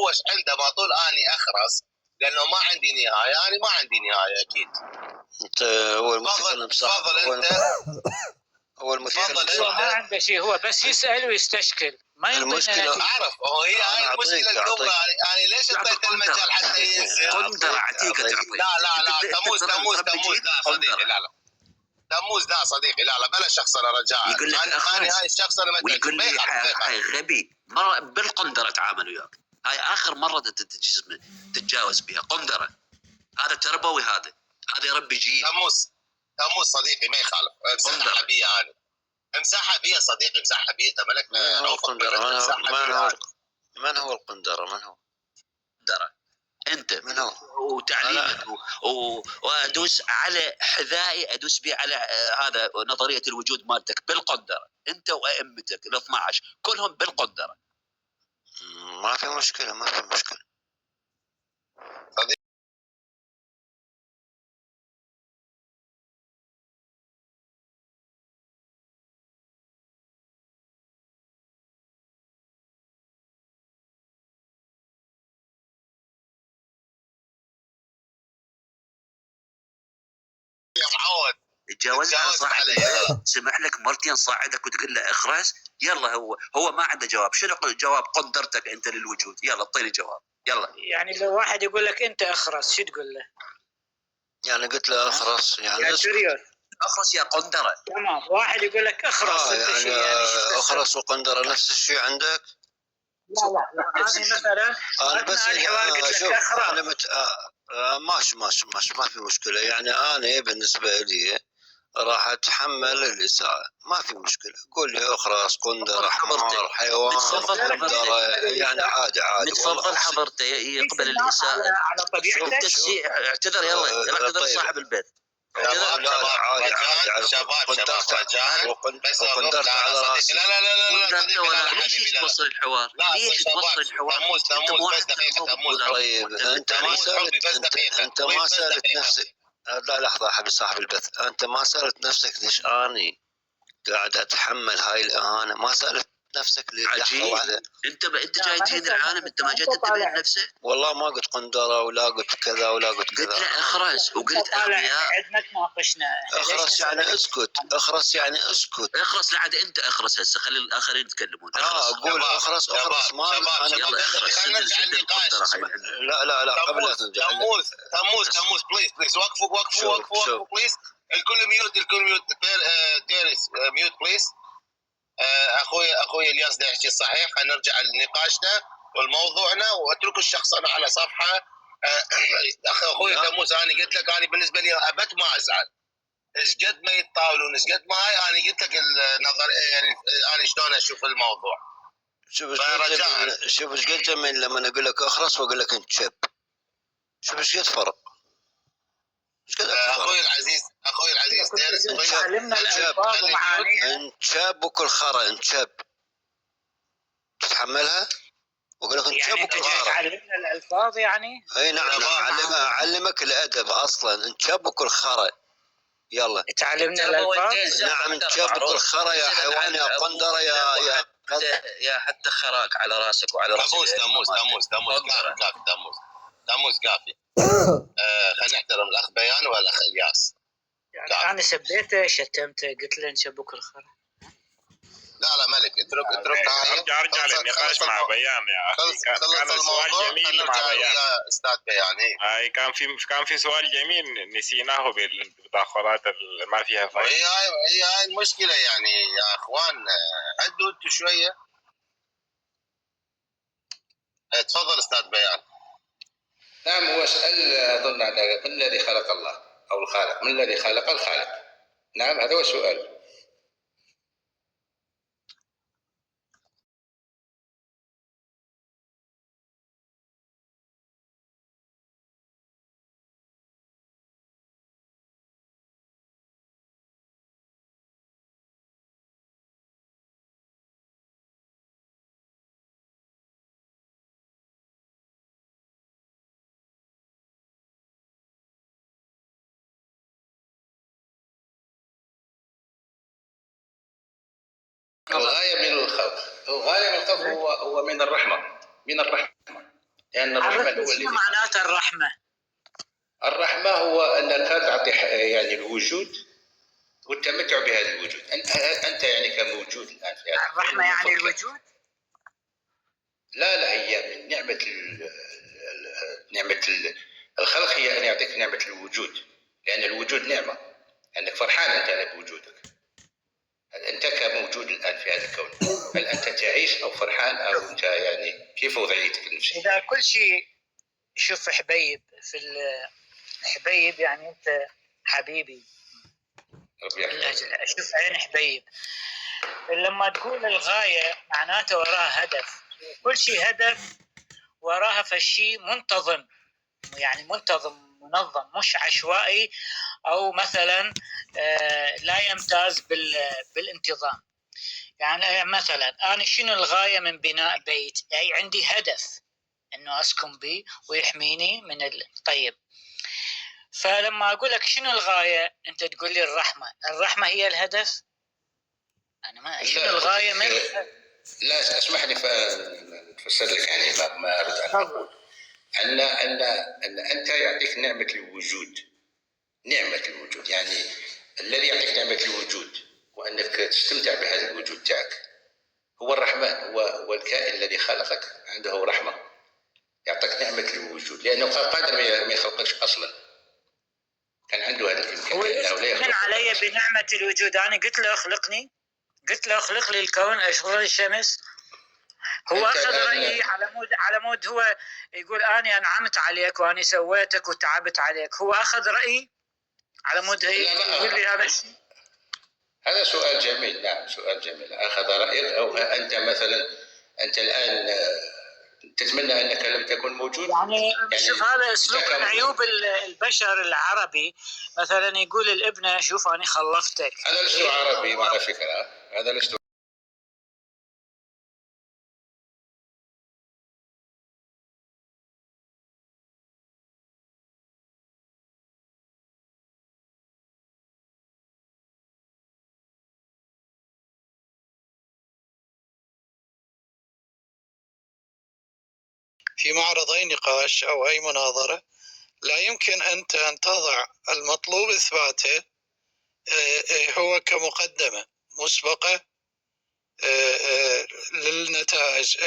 ايش عنده. ما طول اني اخرس لانه ما عندي نهايه، انا ما عندي نهايه اكيد. انت هو المتكلم صح. تفضل انت. هو المتكلم صح. هو ما عنده شيء، هو بس يسال ويستشكل، ما يعطينا نتيجه. اعرف هي هاي المشكله الكبرى. انا ليش اعطيت المجال حتى ينزل؟ قندره اعطيك تعطي. لا تموز لا صديقي، لا تموز لا صديقي، لا بلا شخص انا رجاء. يقول لك انا هاي الشخص انا ويقول لي هاي غبي بالقندره تعامل وياك. هاي اخر مره تتجاوز بها قندره. هذا تربوي، هذا يربي جيل. تموز صديقي ما يخالف. امسحها بي انا، امسحها بي يا صديقي، امسحها بي. انت مالك من هو القندره؟ من هو قندره؟ انت من هو؟ وتعليمك وادوس على حذائي، ادوس بيه على هذا نظريه الوجود مالتك بالقندره. انت وائمتك ال 12 كلهم بالقندره. ما في مشكله، ما في مشكله. تجاوز على صاحب سمح لك مرتين صاعدك وتقول له اخرس. يلا هو ما عنده جواب. شنو جواب قندرتك انت للوجود؟ يلا اعطيني جواب يلا. يعني لو واحد يقول لك انت اخرس شو تقول له؟ يعني قلت له اخرس يعني سوريوس اخرس يا قندره. تمام. واحد يقول لك اخرس يعني اخرس وقندره نفس الشيء عندك؟ لا انا مثلا انا بس الحوار قلت لك اخرس. انا ماشي ما في مشكله. يعني انا بالنسبه لي راح اتحمل الاساءه، ما في مشكله. قول لي اخرس، قندره، حمار، حيوان، قندره، يعني عادي. متفضل حضرته يقبل الاساءه على طبيعتك. اعتذر يلا اعتذر صاحب البيت. عادي شباب وقندرت على راسي. لا ليش توصل الحوار؟ ليش توصل الحوار؟ تموز دقيقه. طيب انت ما سالت نفسك. لا لحظه حبيبي صاحب البث، انت ما سالت نفسك ليش اني قاعد اتحمل هاي الاهانه؟ ما سالت نفسك لحظه واحده. انت جاي تهين العالم، انت ما جيت تنتبه لنفسك. والله ما قلت قندره ولا قلت كذا ولا قلت كذا. قلت له اخرس وقلت اغبياء. عندنا تناقشنا. اخرس يعني اسكت. اخرس يعني اسكت. اخرس لعد انت اخرس هسه، خلي الاخرين يتكلمون. قول اخرس ما يلا اخرس. لا قبل لا ترجع. تموز بليز وقفوا بليز. الكل ميوت تيرس ميوت بليز. اخوي الياس ده يحكي صحيح. خلينا نرجع لنقاشنا والموضوعنا واتركوا الشخص انا على صفحه. اخوي تموز انا قلت لك انا بالنسبه لي ابد ما ازعل. ايش قد ما يتطاولون ايش قد ما هاي انا قلت لك النظر يعني انا شلون اشوف الموضوع. شوف ايش قد جميل لما اقول لك اخرس واقول لك انت شب. شوف ايش قد فرق. اخوي العزيز تعلمنا الالفاظ ومعانيها. انت شاب وكل خرا. انت شاب تتحملها واقول لك انت شاب وكل خرا. تعلمنا الالفاظ يعني. اي نعم اعلمك الادب اصلا. انت شاب وكل خرا. يلا تعلمنا الالفاظ. نعم انت شاب وكل خرا يا حيوان يا قندره يا حتى خراك على راسك وعلى راسك. تموز كافي. خلينا نحترم الاخ بيان والاخ الياس. يعني انا سبيته شتمته قلت له نشبك الخرا. لا ملك اترك ارجع للنقاش مع بيان يا اخي. كان سؤال جميل مع بيان يا استاذ بيان. هاي كان في سؤال جميل نسيناه بالتدخلات ما فيها فايده. هي المشكله يعني يا اخوان. عدوا انتوا شويه. تفضل استاذ بيان. نعم هو سأل أظن على من الذي خلق الله أو الخالق. من الذي خلق الخالق؟ نعم هذا هو السؤال. الغاية من الخلق هو من الرحمة. لأن الرحمن هو شنو معناته الرحمة؟ الرحمة هو أنك تعطي يعني الوجود والتمتع بهذا الوجود. أنت يعني كموجود الآن في هذا الرحمة يعني الوجود؟ لا هي من نعمة الخلق، هي أن يعطيك نعمة الوجود، لأن الوجود نعمة، أنك فرحان أنت بوجودك. أنت كموجود الآن في هذا الكون، هل أنت تعيش أو فرحان أو أنت يعني كيف وضعيتك النفسية؟ إذا كل شيء، شوف حبيب حبيب يعني أنت حبيبي، شوف عين حبيب. لما تقول الغاية معناته وراها هدف، كل شيء هدف وراها فشي منتظم، يعني منتظم منظم، مش عشوائي أو مثلا لا يمتاز بالانتظام. يعني مثلا أنا شنو الغاية من بناء بيت؟ يعني عندي هدف إنه أسكن به ويحميني من طيب. فلما أقول لك شنو الغاية أنت تقول لي الرحمة هي الهدف. أنا ما شنو الغاية من لا اسمح لي فسر لك يعني ما أريد أن أقول أن أنت يعطيك نعمة الوجود، يعني الذي يعطيك نعمة الوجود وأنك تستمتع بهذا الوجود تاعك هو الرحمن، هو الكائن الذي خلقك عنده رحمة، يعطيك نعمة الوجود، لأنه قادر ما يخلقكش أصلا، كان عنده هذا الإمكانية. هو من علي بنعمة الوجود. أنا قلت له أخلقني، قلت له أخلق لي الكون، أشغل الشمس. هو أخذ رأيي على مود هو يقول أنا أنعمت عليك وأنا سويتك وتعبت عليك. هو أخذ رأيي على مود يقول لي هذا الشيء. هذا سؤال جميل. نعم سؤال جميل. أخذ رأيك أو أنت مثلا أنت الآن تتمنى أنك لم تكن موجود؟ يعني شوف هذا أسلوب من عيوب البشر العربي. مثلا يقول الابن شوف أنا خلفتك. هذا لست عربي على فكرة، هذا لست في معرض أي نقاش أو أي مناظرة لا يمكن أنت أن تضع المطلوب إثباته هو كمقدمة مسبقة للنتائج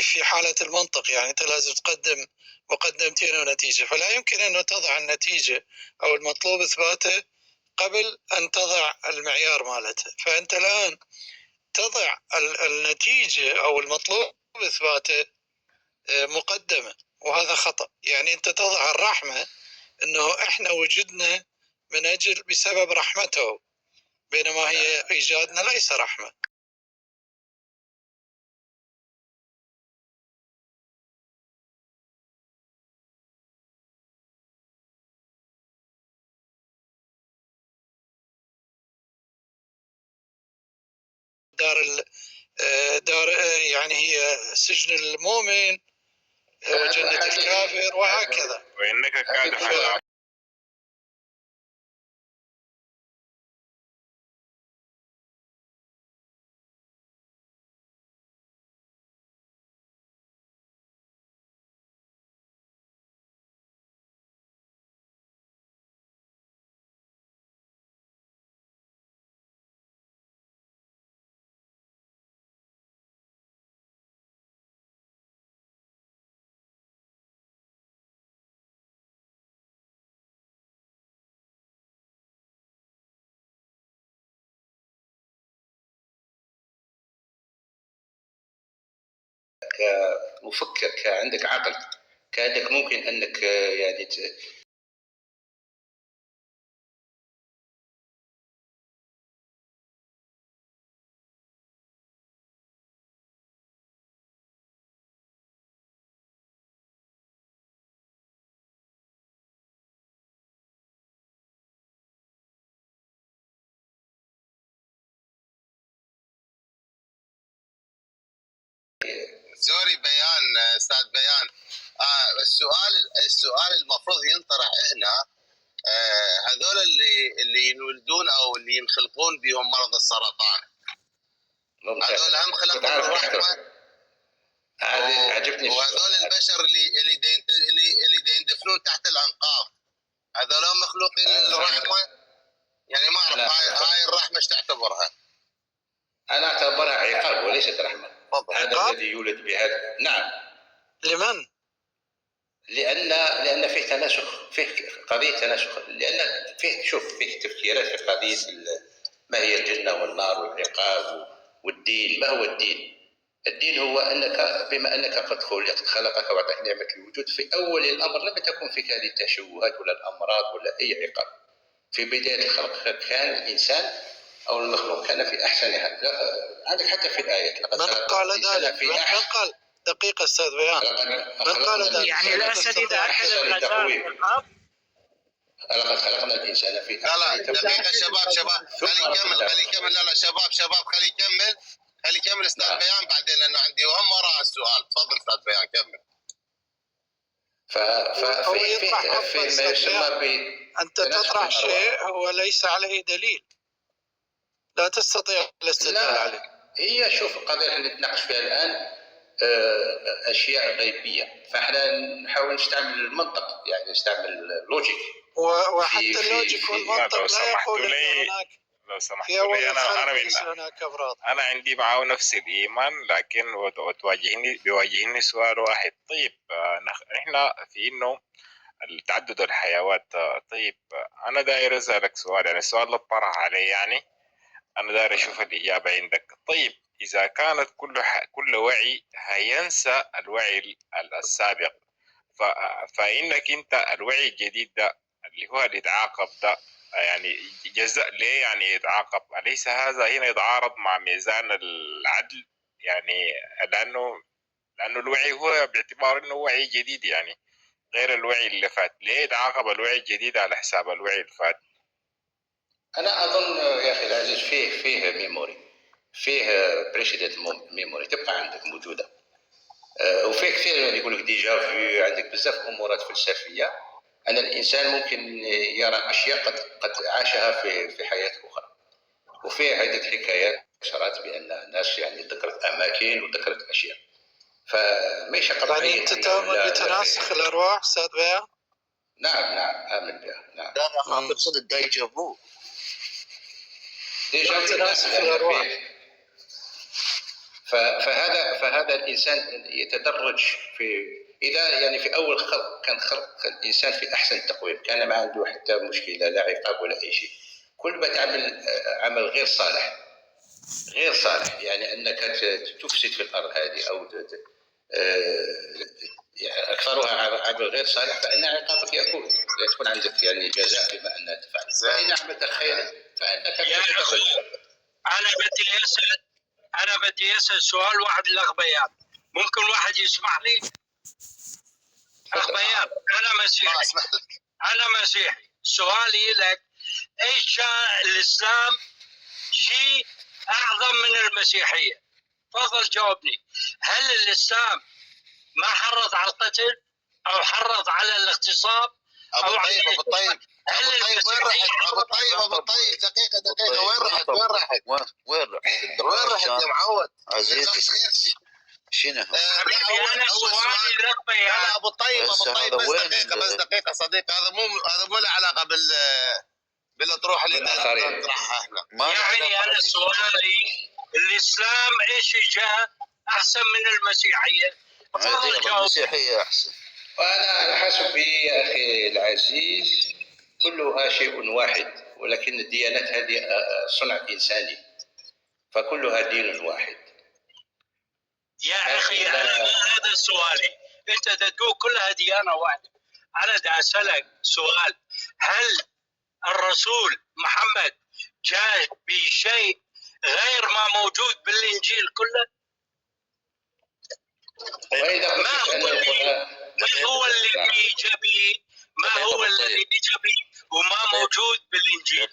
في حالة المنطق. يعني أنت لازم تقدم مقدمتين ونتيجة، فلا يمكن أن تضع النتيجة أو المطلوب إثباته قبل أن تضع المعيار مالته. فأنت الآن تضع النتيجة أو المطلوب إثباته مقدمة، وهذا خطأ. يعني أنت تضع الرحمة أنه إحنا وجدنا من أجل بسبب رحمته، بينما هي إيجادنا ليس رحمة. دار يعني هي سجن المؤمن وجنة الكافر وهكذا. وإنك كادح كمفكر، كعندك عقل، كأنك ممكن أنك يعني سوري بيان استاذ بيان. السؤال المفروض ينطرح هنا، هذول اللي ينولدون او اللي ينخلقون بهم مرض السرطان، هذول هم خلقوا الرحمه؟ عجبتني. وهذول البشر اللي يندفنون تحت الانقاض، هذول مخلوقين للرحمه؟ يعني ما اعرف هاي الرحمه ايش تعتبرها؟ انا اعتبرها عقاب وليست رحمه. هذا الذي يولد بهذا. نعم. لمن؟ لان فيه تناسخ، فيه قضيه تناسخ، لان فيه تفكيرات في قضيه ما هي الجنه والنار والعقاب والدين. ما هو الدين؟ الدين هو انك بما انك قد خلقك واعطاك نعمه الوجود، في اول الامر لم تكن فيك هذه التشوهات ولا الامراض ولا اي عقاب. في بدايه الخلق كان الانسان او المخلوق كان في احسن حال. عندك حتى في الايات من قال ذلك؟ من قال؟ دقيقه استاذ بيان، من قال ذلك؟ يعني الاسد اذا اكل الغزال عقاب؟ لقد خلقنا الانسان في لا دقيقه شباب خلي يكمل. لا شباب خلي يكمل استاذ بيان بعدين، لانه عندي وهم وراء السؤال. تفضل استاذ بيان كمل. في ما يسمى انت تطرح شيء هو ليس عليه دليل، لا تستطيع الاستدلال عليه. هي شوف القضيه اللي نتناقش فيها الان اشياء غيبيه، فاحنا نحاول نستعمل المنطق، يعني نستعمل اللوجيك. وحتى اللوجيك والمنطق لا يقول هناك. لو سمحت لي انا عندي معه نفس الايمان، لكن بيواجهني سؤال واحد. طيب احنا في انه تعدد الحيوات. طيب انا داير اسالك سؤال، يعني السؤال اللي طرح علي، يعني انا داير اشوف الاجابه عندك. طيب اذا كانت كل وعي هينسى الوعي السابق، فانك انت الوعي الجديد ده اللي هو اللي يتعاقب ده، يعني جزاء ليه يعني يتعاقب؟ أليس هذا هنا يتعارض مع ميزان العدل؟ يعني لأنه الوعي هو باعتبار أنه وعي جديد، يعني غير الوعي اللي فات، ليه يتعاقب الوعي الجديد على حساب الوعي اللي فات؟ أنا أظن يا أخي العزيز فيه ميموري، فيه بريشيدنت ميموري تبقى عندك موجودة، وفيه كثير يقول لك ديجا فيو، عندك بزاف أمورات فلسفية أن الإنسان ممكن يرى أشياء قد عاشها في حياة أخرى. وفي عدة حكايات نشرت بأن الناس يعني ذكرت أماكن وذكرت أشياء، فما يشقق. يعني أنت تؤمن بتناسخ الأرواح أستاذ بيان؟ نعم آمن بها. نعم. أنا أقصد الديجا فو. تناسخ الأرواح. فهذا الإنسان يتدرج إذا يعني في أول خلق كان خلق الإنسان في أحسن تقويم، كان ما عنده حتى مشكلة، لا عقاب ولا أي شيء. كل ما تعمل عمل غير صالح يعني أنك تفسد في الأرض هذه أو أكثرها عمل غير صالح، فإن عقابك يكون عندك يعني جزاء بما أنك تفعل. وإن عملت خيرا فإنك تتخذ. أنا بدي أسأل سؤال واحد لأخ بيان، ممكن واحد يسمح لي؟ أخ بيان، أنا مسيحي، سؤالي لك، إيش الإسلام شيء أعظم من المسيحية؟ تفضل جاوبني. هل الإسلام ما حرض على القتل أو حرض على الاغتصاب؟ أبو طيب وين رحت؟ وين رحت يا معود؟ عزيزي شنو؟ حبيبي انا سؤالي لك بيان. ابو طيب بس دقيقه صديقي، هذا مو له علاقه بالاطروحه اللي نطرحها احنا. يعني انا سؤالي الاسلام ايش جاء احسن من المسيحيه؟ المسيحيه احسن. وانا حسبي يا اخي العزيز كلها شيء واحد، ولكن الديانات هذه صنع انساني، فكلها دين واحد. يا اخي انا هذا سؤالي، انت تقول كلها ديانه واحده. انا بدي اسالك سؤال، هل الرسول محمد جاء بشيء غير ما موجود بالانجيل كله؟ ما هو اللي ايجابي؟ ما هو الذي ايجابي وما موجود بالانجيل؟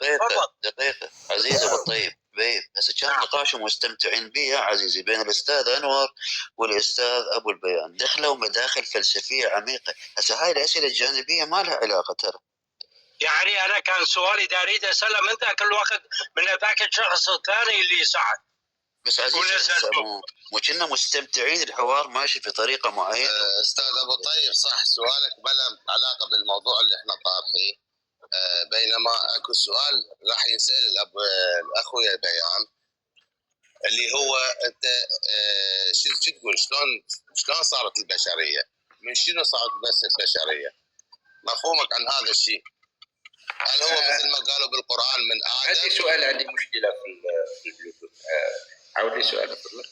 دقيقه عزيزي ابو الطيب بيب، هسه كان نقاش مستمتعين به يا عزيزي بين الاستاذ انور والاستاذ ابو البيان، دخلوا مداخل فلسفيه عميقه. هسه هاي الاسئله الجانبيه ما لها علاقه ترى. يعني انا كان سؤالي اريد اساله من ذاك الوقت من ذاك الشخص الثاني اللي سعد. بس عزيز مو كنا مستمتعين، الحوار ماشي بطريقه معينه. استاذ ابو طيب صح، سؤالك ما له علاقه بالموضوع اللي احنا طارحيه، بينما اكو سؤال راح ينسال الاخويا بيان، اللي هو انت شو تقول، شلون صارت البشريه؟ من شنو صارت بس البشريه؟ مفهومك عن هذا الشيء؟ هل هو مثل ما قالوا بالقران من ادم؟ عندي سؤال، عندي مشكله في البلوتوث. عاود لي سؤال فضلك.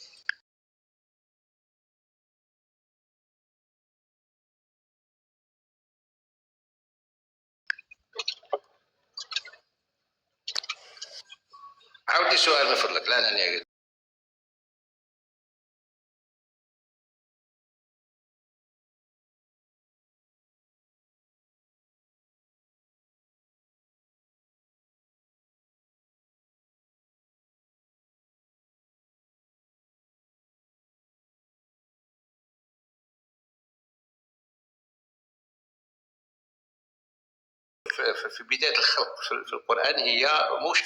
عاود لي سؤال من فضلك. لا انا في بدايه الخلق في القران هي مش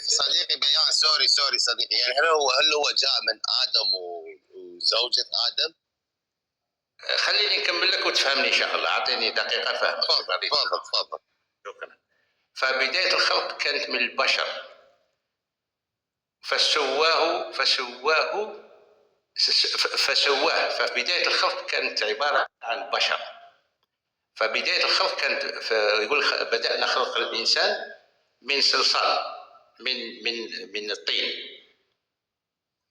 صديقي بيان، سوري صديقي، يعني هل هو جاء من ادم وزوجة ادم؟ خليني نكمل لك وتفهمني ان شاء الله. اعطيني دقيقه فهم. تفضل. شكرا. فبدايه الخلق كانت من البشر، فسواه. فبدايه الخلق كانت عباره عن بشر. فبدايه الخلق كانت يقول بدانا خلق الانسان من صلصال، من الطين،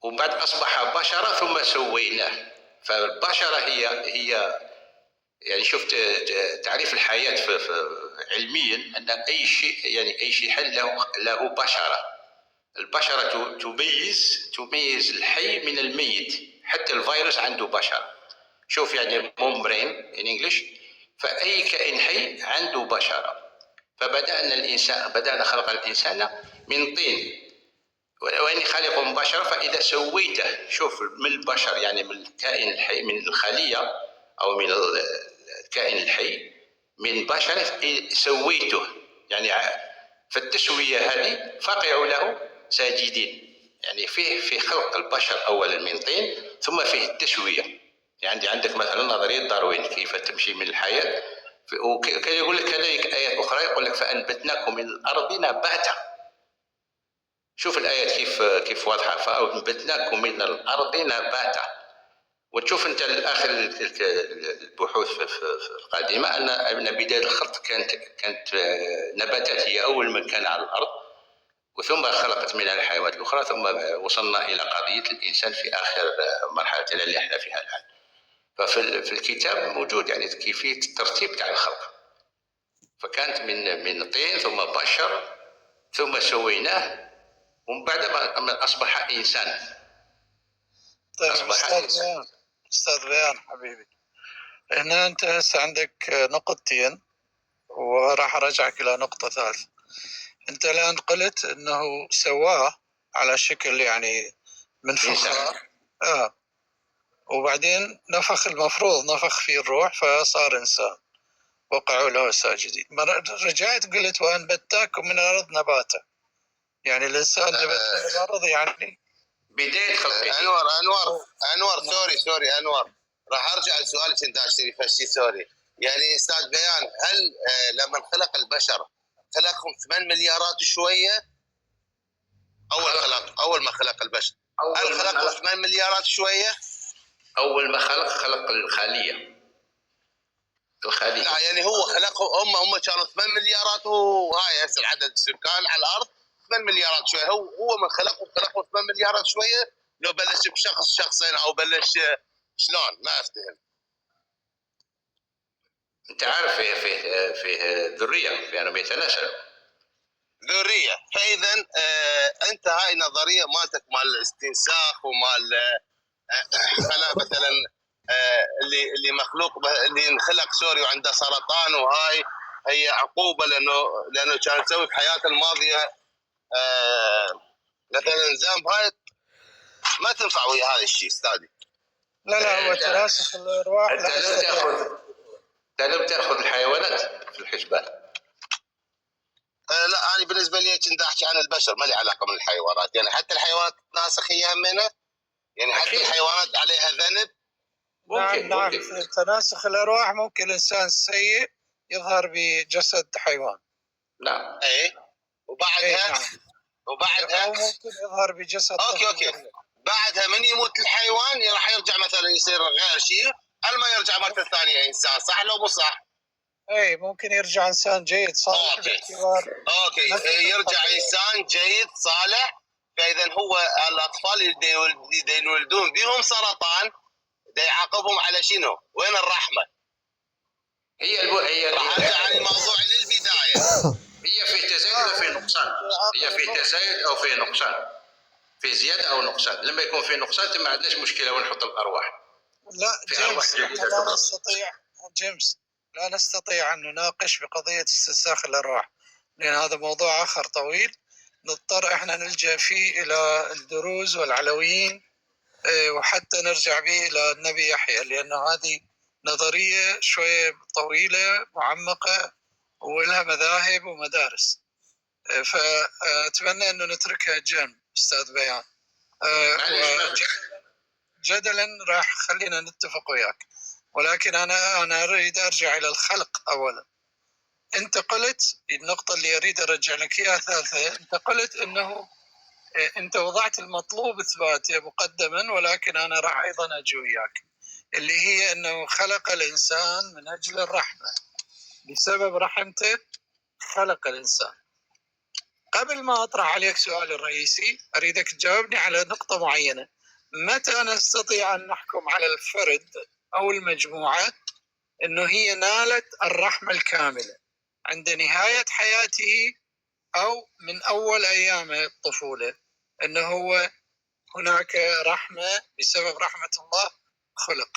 وبعد اصبح بشرا ثم سويناه. فالبشره هي يعني شفت تعريف الحياه علميا ان اي شيء، يعني اي شيء حي له بشره. البشره تميز الحي من الميت. حتى الفيروس عنده بشره. شوف يعني ممبرين ان انجلش. فاي كائن حي عنده بشره. بدأنا خلق الانسان من طين، واني خالق بشرا فاذا سويته. شوف من البشر يعني من الكائن الحي، من الخليه او من الكائن الحي، من بشر سويته. يعني فالتسويه هذه فقعوا له ساجدين. يعني في خلق البشر اولا من طين، ثم فيه التسويه. يعني عندك مثلا نظريه داروين كيف تمشي من الحياه. وكان يقول لك كذلك ايات اخرى يقول لك فانبتناكم من الارض نباتا. شوف الآيات كيف واضحة. فأنبتناكم من الأرض نباتا. وتشوف أنت الآخر البحوث في القادمة أن بداية الخلق كانت نباتات هي أول من كان على الأرض، وثم خلقت منها الحيوانات الأخرى، ثم وصلنا إلى قضية الإنسان في آخر مرحلتنا اللي احنا فيها الآن. ففي الكتاب موجود يعني كيفية الترتيب تاع الخلق. فكانت من طين ثم بشر ثم سويناه، ومن بعد ما أصبح إنسان. طيب أستاذ بيان حبيبي، هنا أنت هسه عندك نقطتين وراح أرجعك إلى نقطة ثالثة. أنت الآن قلت أنه سواه على شكل يعني من فخار، وبعدين المفروض نفخ فيه الروح فصار إنسان، وقعوا له ساجدين. رجعت قلت وأنبتاكم من الأرض نباتا، يعني الإنسان نبت من الأرض يعني بداية خلقه. أنور سوري أنور، راح أرجع لسؤالك أنت أشتري فشي سوري. يعني أستاذ بيان، هل لما خلق البشر خلقهم 8 مليارات شوية؟ أول ما خلق البشر هل خلقهم 8 مليارات شوية؟ أول ما خلق الخلية. لا يعني هو خلقهم، هم كانوا 8 مليارات، وهاي هسه عدد السكان على الأرض 8 مليارات شوية. هو من خلقهم 8 مليارات شوية، لو بلش بشخص شخصين أو بلش شلون؟ ما أفتهم. أنت عارف فيه ذرية، في أنهم يتناسلوا. ذرية. فإذا أنت هاي نظرية مالتك مال الاستنساخ ومال مثلا اللي مخلوق اللي انخلق سوري وعنده سرطان، وهاي هي عقوبة لأنه كان يسوي في حياته الماضية مثلا ذنب، هاي ما تنفع ويا هذا الشيء استاذي. لا هو تناسخ الأرواح. أنت لم تأخذ الحيوانات في الحسبان. لا انا بالنسبه لي كنت احكي عن البشر، ما لي علاقه من الحيوانات، يعني حتى الحيوانات تناسخ هي همنا، يعني حتى الحيوانات عليها ذنب. نعم في تناسخ الارواح ممكن الانسان سيء يظهر بجسد حيوان. نعم. اي وبعدها نعم. وبعدها او ممكن يظهر بجسد اوكي بعدها من يموت الحيوان راح يرجع مثلا يصير غير شيء، ما يرجع مرة ثانية انسان، صح لو مو صح؟ اي ممكن يرجع انسان جيد صالح. اوكي يرجع انسان جيد صالح. فاذا هو الاطفال اللي يولدون بهم سرطان يعاقبهم على شنو؟ وين الرحمه؟ هي راح ارجع عن الموضوع للبدايه. هي في تزايد او في نقصان؟ هي في تزايد او في نقصان؟ في زياده او نقصان؟ لما يكون في نقصان ما عندناش مشكله ونحط الارواح. لا جيمس لا نستطيع لا نستطيع ان نناقش بقضيه استنساخ الارواح، لان هذا موضوع اخر طويل نضطر احنا نلجا فيه الى الدروز والعلويين، وحتى نرجع به الى النبي يحيى، لانه هذه نظريه شويه طويله معمقه ولها مذاهب ومدارس. فاتمنى انه نتركها جنب استاذ بيان. جدلا راح خلينا نتفق وياك، ولكن انا اريد ارجع الى الخلق اولا. انت قلت النقطه اللي اريد ارجع لك اياها ثالثه، انت قلت انه انت وضعت المطلوب اثباته مقدما، ولكن انا راح ايضا اجي وياك، اللي هي انه خلق الانسان من اجل الرحمه، بسبب رحمته خلق الانسان. قبل ما اطرح عليك سؤالي الرئيسي اريدك تجاوبني على نقطه معينه. متى نستطيع ان نحكم على الفرد او المجموعه انه هي نالت الرحمه الكامله؟ عند نهايه حياته او من اول ايام الطفوله، انه هو هناك رحمه بسبب رحمه الله خلق؟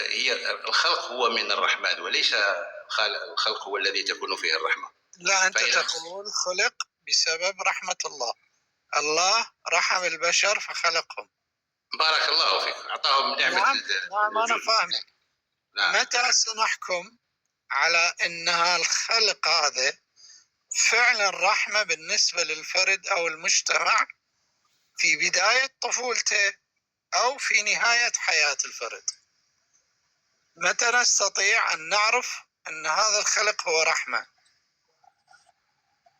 هي الخلق هو من الرحمن، وليس الخلق هو الذي تكون فيه الرحمه. لا انت تقول خلق بسبب رحمه الله، الله رحم البشر فخلقهم. بارك الله فيك، اعطاهم نعمه. نعم انا فاهمك. نعم. متى سنحكم على انها الخلق هذا فعلا رحمه بالنسبه للفرد او المجتمع في بدايه طفولته او في نهايه حياه الفرد؟ متى نستطيع ان نعرف ان هذا الخلق هو رحمه؟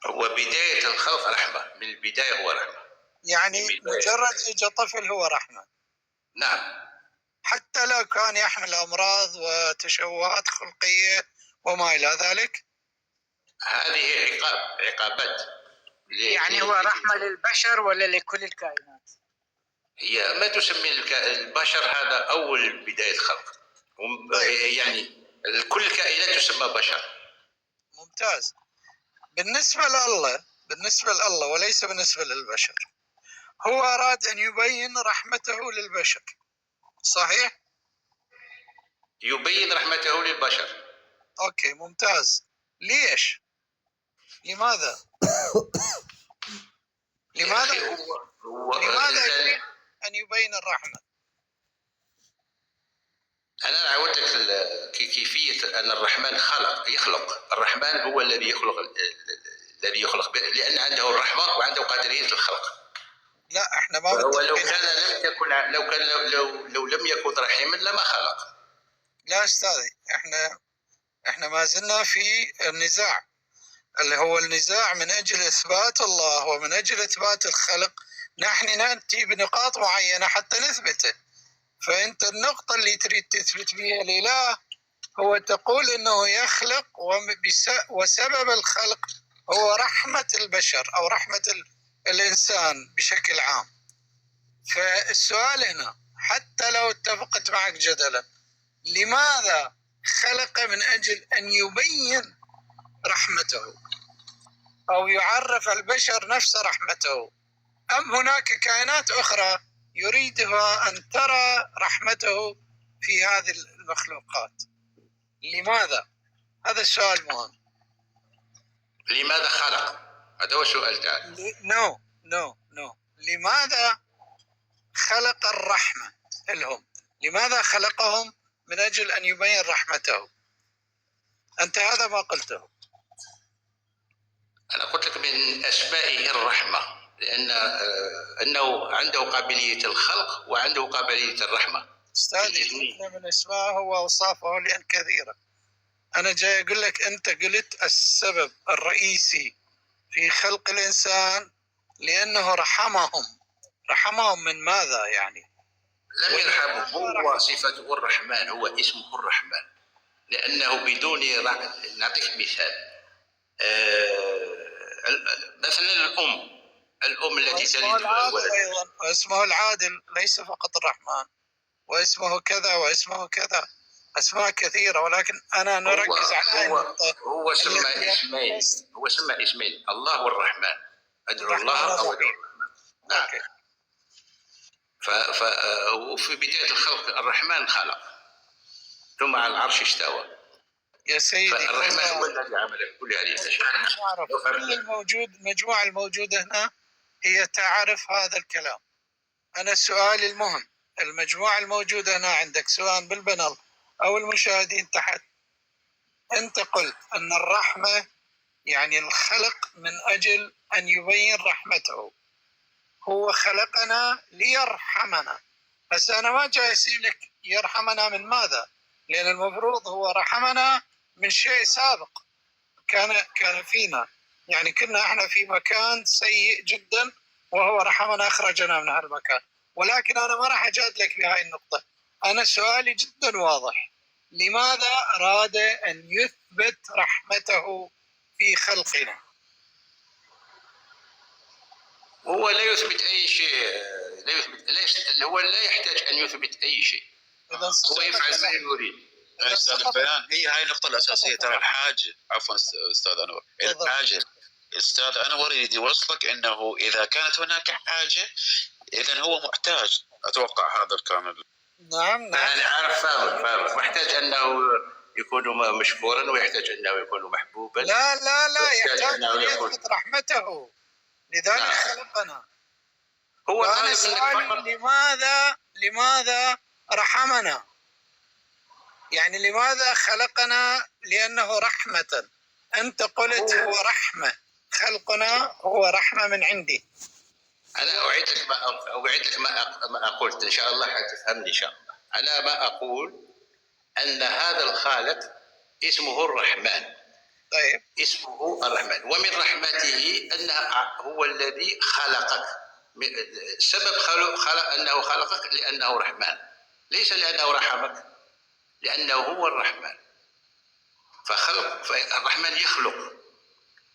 هو بدايه الخلق رحمه، من البدايه هو رحمه، يعني مجرد اجى طفل هو رحمه. نعم، حتى لو كان يحمل امراض وتشوهات خلقيه وما الى ذلك. هذه عقابات. يعني هو رحمه للبشر ولا لكل الكائنات؟ هي ما تسمي البشر، هذا اول بدايه خلق. يعني كل الكائنات تسمى بشر. ممتاز. بالنسبه لله وليس بالنسبه للبشر، هو اراد ان يبين رحمته للبشر، صحيح؟ يبين رحمته للبشر. اوكي ممتاز. ليش؟ لماذا يريد ان يبين الرحمه؟ انا عودتك كيفيه ان الرحمن يخلق. الرحمن هو الذي يخلق لان عنده الرحمه وعنده قادريه الخلق. لا احنا ما ولو لو لم يكن رحيما لما خلق. لا استاذي، احنا ما زلنا في النزاع اللي هو النزاع من اجل اثبات الله ومن اجل اثبات الخلق. نحن ناتي بنقاط معينه حتى نثبته. فانت النقطه اللي تريد تثبت بها الاله هو تقول انه يخلق وسبب الخلق هو رحمه البشر او رحمه الانسان بشكل عام. فالسؤال هنا، حتى لو اتفقت معك جدلا، لماذا خلق من اجل ان يبين رحمته او يعرف البشر نفس رحمته، ام هناك كائنات اخرى يريدها ان ترى رحمته في هذه المخلوقات؟ لماذا؟ هذا السؤال مهم. لماذا خلق؟ هذا هو السؤال تاعي. نو لماذا خلق الرحمة لهم؟ لماذا خلقهم من أجل أن يبين رحمته. أنت هذا ما قلته. أنا قلت لك من أسمائه الرحمة، لأن أنه عنده قابلية الخلق وعنده قابلية الرحمة. أستاذي من أسمائه وأوصافه لأن كثيرة. أنا جاي أقول لك أنت قلت السبب الرئيسي في خلق الإنسان لأنه رحمهم من ماذا يعني؟ لم يرحمه، هو صفته الرحمن، هو اسمه الرحمن، لأنه بدون نعطيك مثال. مثلا الأم التي تلد ولد أيضا، واسمه العادل، ليس فقط الرحمن، واسمه كذا واسمه كذا، أسماء كثيرة، ولكن أنا نركز على النقطة. هو سمى اسمين، الله والرحمن، أدعو الله أو أدعو الرحمن. نعم. وفي بداية الخلق الرحمن خلق، ثم على العرش استوى. يا سيدي الرحمن هو الذي عمل كل هذه الأشياء. كل المجموعة الموجودة هنا هي تعرف هذا الكلام. أنا سؤالي المهم، المجموعة الموجودة هنا عندك سواء بالبنل أو المشاهدين تحت، أنت قلت أن الرحمة يعني الخلق من أجل أن يبين رحمته. هو خلقنا ليرحمنا، بس أنا ما جاي أسألك يرحمنا من ماذا، لأن المفروض هو رحمنا من شيء سابق كان فينا، يعني كنا احنا في مكان سيء جدا وهو رحمنا أخرجنا من هذا المكان. ولكن أنا ما راح أجادلك بهاي النقطة. أنا سؤالي جدا واضح، لماذا أراد أن يثبت رحمته في خلقنا؟ هو لا يثبت أي شيء، هو لا يحتاج أن يثبت أي شيء، هو يفعل ما يريد. أستاذ البيان، هي هاي النقطة الأساسية. ترى الحاجة، عفوا أستاذ أنور، الحاجة أستاذ أنور يريد يوصلك أنه إذا كانت هناك حاجة إذن هو محتاج. أتوقع هذا الكامل. نعم. أنا عارف، فاهم. محتاج أنه يكون مشكورا، ويحتاج أنه يكون محبوبا. لا يحتاج أن يثبت رحمته، لذلك خلقنا. هو أنا سؤالي لماذا رحمنا؟ يعني لماذا خلقنا؟ لأنه رحمة. أنت قلت هو رحمة، خلقنا هو رحمة من عندي. أنا أعيد لك ما قلت، إن شاء الله حتفهمني إن شاء الله. أنا ما أقول أن هذا الخالق اسمه الرحمن. طيب. اسمه الرحمن، ومن رحمته أنه هو الذي خلقك. سبب خلق أنه خلقك لأنه رحمن، ليس لأنه رحمك، لأنه هو الرحمن. فالرحمن يخلق.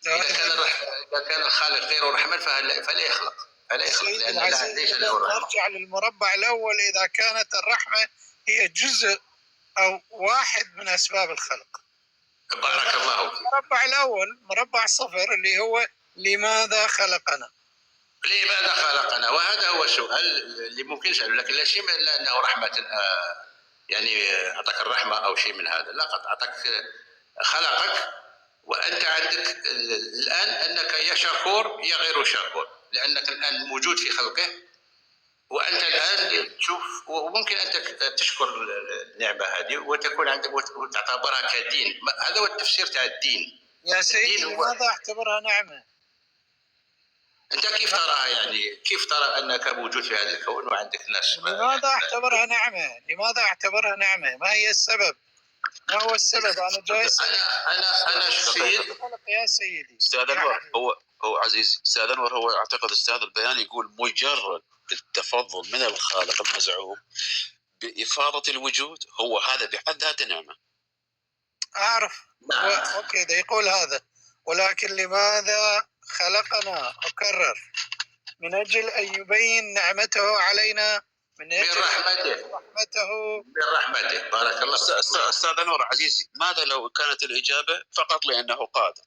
إذا كان الخالق غير الرحمن فلا يخلق، لأن ليس له رحمة. نرجع للمربع الأول، إذا كانت الرحمة هي جزء أو واحد من أسباب الخلق. بارك الله فيك. المربع الأول مربع 0 اللي هو لماذا خلقنا. لماذا خلقنا، وهذا هو السؤال اللي ممكن نسأله، لكن لا شيء من أنه رحمة، يعني أعطاك الرحمة أو شيء من هذا، لا، قد أعطاك خلقك، وأنت عندك الآن أنك يا شكور يا غير شكور، لأنك الآن موجود في خلقه، وأنت الآن تشوف، وممكن أنت تشكر النعمة هذه وتكون عندك وتعتبرها كدين. هذا هو التفسير تاع الدين. يا سيدي لماذا أعتبرها نعمة؟ أنت كيف تراها، يعني كيف ترى أنك موجود في هذا الكون وعندك ناس؟ لماذا أعتبرها نعمة؟ لماذا أعتبرها نعمة؟ ما هي السبب؟ ما هو السبب؟ أنا جاي أنا شخصيا يا سيدي. أستاذ أنور، هو عزيزي، أستاذ أنور، هو أعتقد أستاذ البيان يقول مجرد التفضل من الخالق المزعوم بإفاضة الوجود، هو هذا بحد ذاته نعمة. أعرف. أوكي، ده يقول هذا، ولكن لماذا خلقنا؟ أكرر، من أجل أن يبين نعمته علينا، من أجل رحمته. بارك الله. أستاذ أنور عزيزي، ماذا لو كانت الإجابة فقط لأنه قادر؟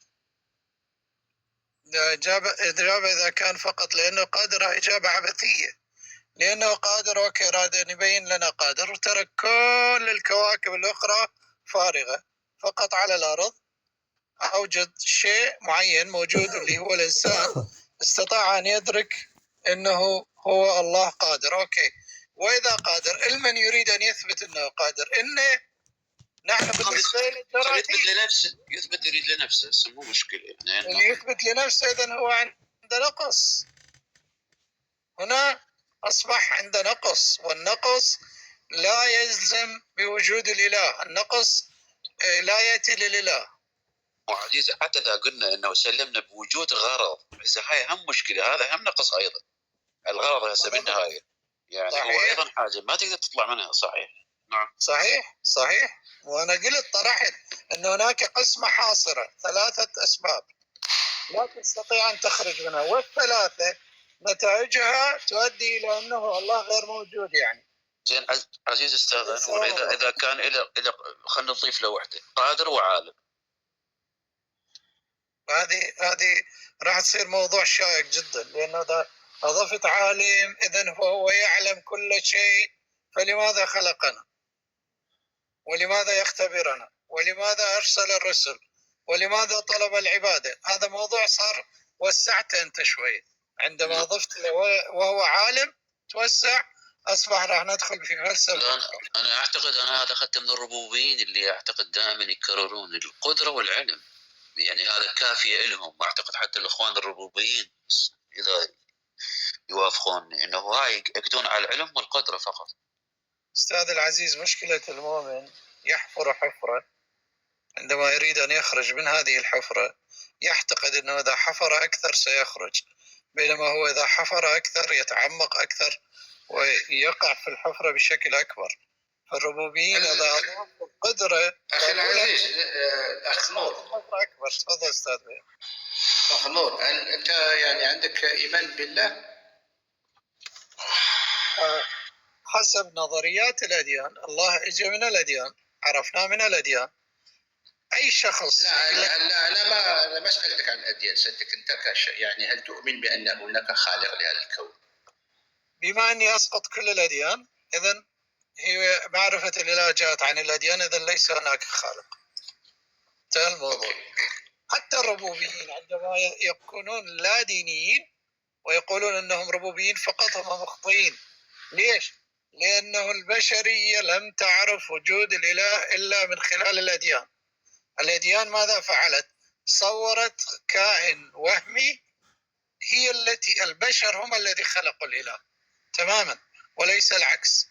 الإجابة إذا كان فقط لأنه قادر إجابة عبثية، لأنه قادر أوكي، أراد أن يبين لنا قادر، وترك كل الكواكب الأخرى فارغة، فقط على الأرض أوجد شيء معين موجود اللي هو الإنسان، استطاع أن يدرك أنه هو الله قادر. أوكي، وإذا قادر. المن يريد أن يثبت أنه قادر. إنه نحن بالنسبة يثبت لنفسه، يريد لنفسه، مو مشكلة يعني. اللي يثبت لنفسه إذن هو عنده نقص. هنا أصبح عنده نقص، والنقص لا يلزم بوجود الإله. النقص لا يأتي للإله. وعزيز حتى إذا قلنا أنه سلمنا بوجود غرض، إذا هاي هم مشكلة، هذا هم نقص أيضا. الغرض هسه بالنهاية يعني صحيح. هو أيضا حاجة ما تقدر تطلع منها. صحيح. نعم صحيح. وأنا قلت طرحت أن هناك قسمة حاصرة، 3 أسباب لا تستطيع أن تخرج منها، والثلاثة نتائجها تؤدي إلى أنه الله غير موجود. يعني زين عزيز أستاذ، إذا كان إلى خلينا نضيف له وحدة، قادر وعالم. هذه راح تصير موضوع شائك جدا، لأنه إذا أضفت عالم إذن هو يعلم كل شيء، فلماذا خلقنا؟ ولماذا يختبرنا؟ ولماذا أرسل الرسل؟ ولماذا طلب العبادة؟ هذا موضوع صار وسعت أنت شوي عندما ضفت له وهو عالم توسع، أصبح راح ندخل في فلسفة. أنا أعتقد أنا هذا أخذته من الربوبيين اللي أعتقد دائما يكررون القدرة والعلم، يعني هذا كافية لهم. أعتقد حتى الإخوان الربوبيين إذا يوافقون إنه هاي يقدون على العلم والقدرة فقط. أستاذ العزيز، مشكلة المؤمن يحفر حفرة، عندما يريد أن يخرج من هذه الحفرة يعتقد أنه إذا حفر أكثر سيخرج، بينما هو إذا حفر أكثر يتعمق أكثر ويقع في الحفرة بشكل أكبر. فالربوبيين إذا أضافوا القدرة. أخي العزيز، أخ نور، حفرة أكبر. تفضل أستاذ. أخ نور، أنت يعني عندك إيمان بالله؟ حسب نظريات الأديان، الله إجا من الأديان، عرفناه من الأديان. أي شخص لا أنا ما سألتك عن الأديان، سألتك أنت يعني هل تؤمن بأن هناك خالق لهذا الكون؟ بما أني أسقط كل الأديان، إذن هي معرفة الإله جاءت عن الأديان، إذن ليس هناك خالق. انتهى الموضوع. حتى الربوبيين عندما يكونون لا دينيين ويقولون أنهم ربوبيين فقط هم مخطئين. ليش؟ لأنه البشرية لم تعرف وجود الإله إلا من خلال الأديان. الأديان ماذا فعلت؟ صورت كائن وهمي، هي التي البشر هم الذي خلقوا الإله تماما وليس العكس.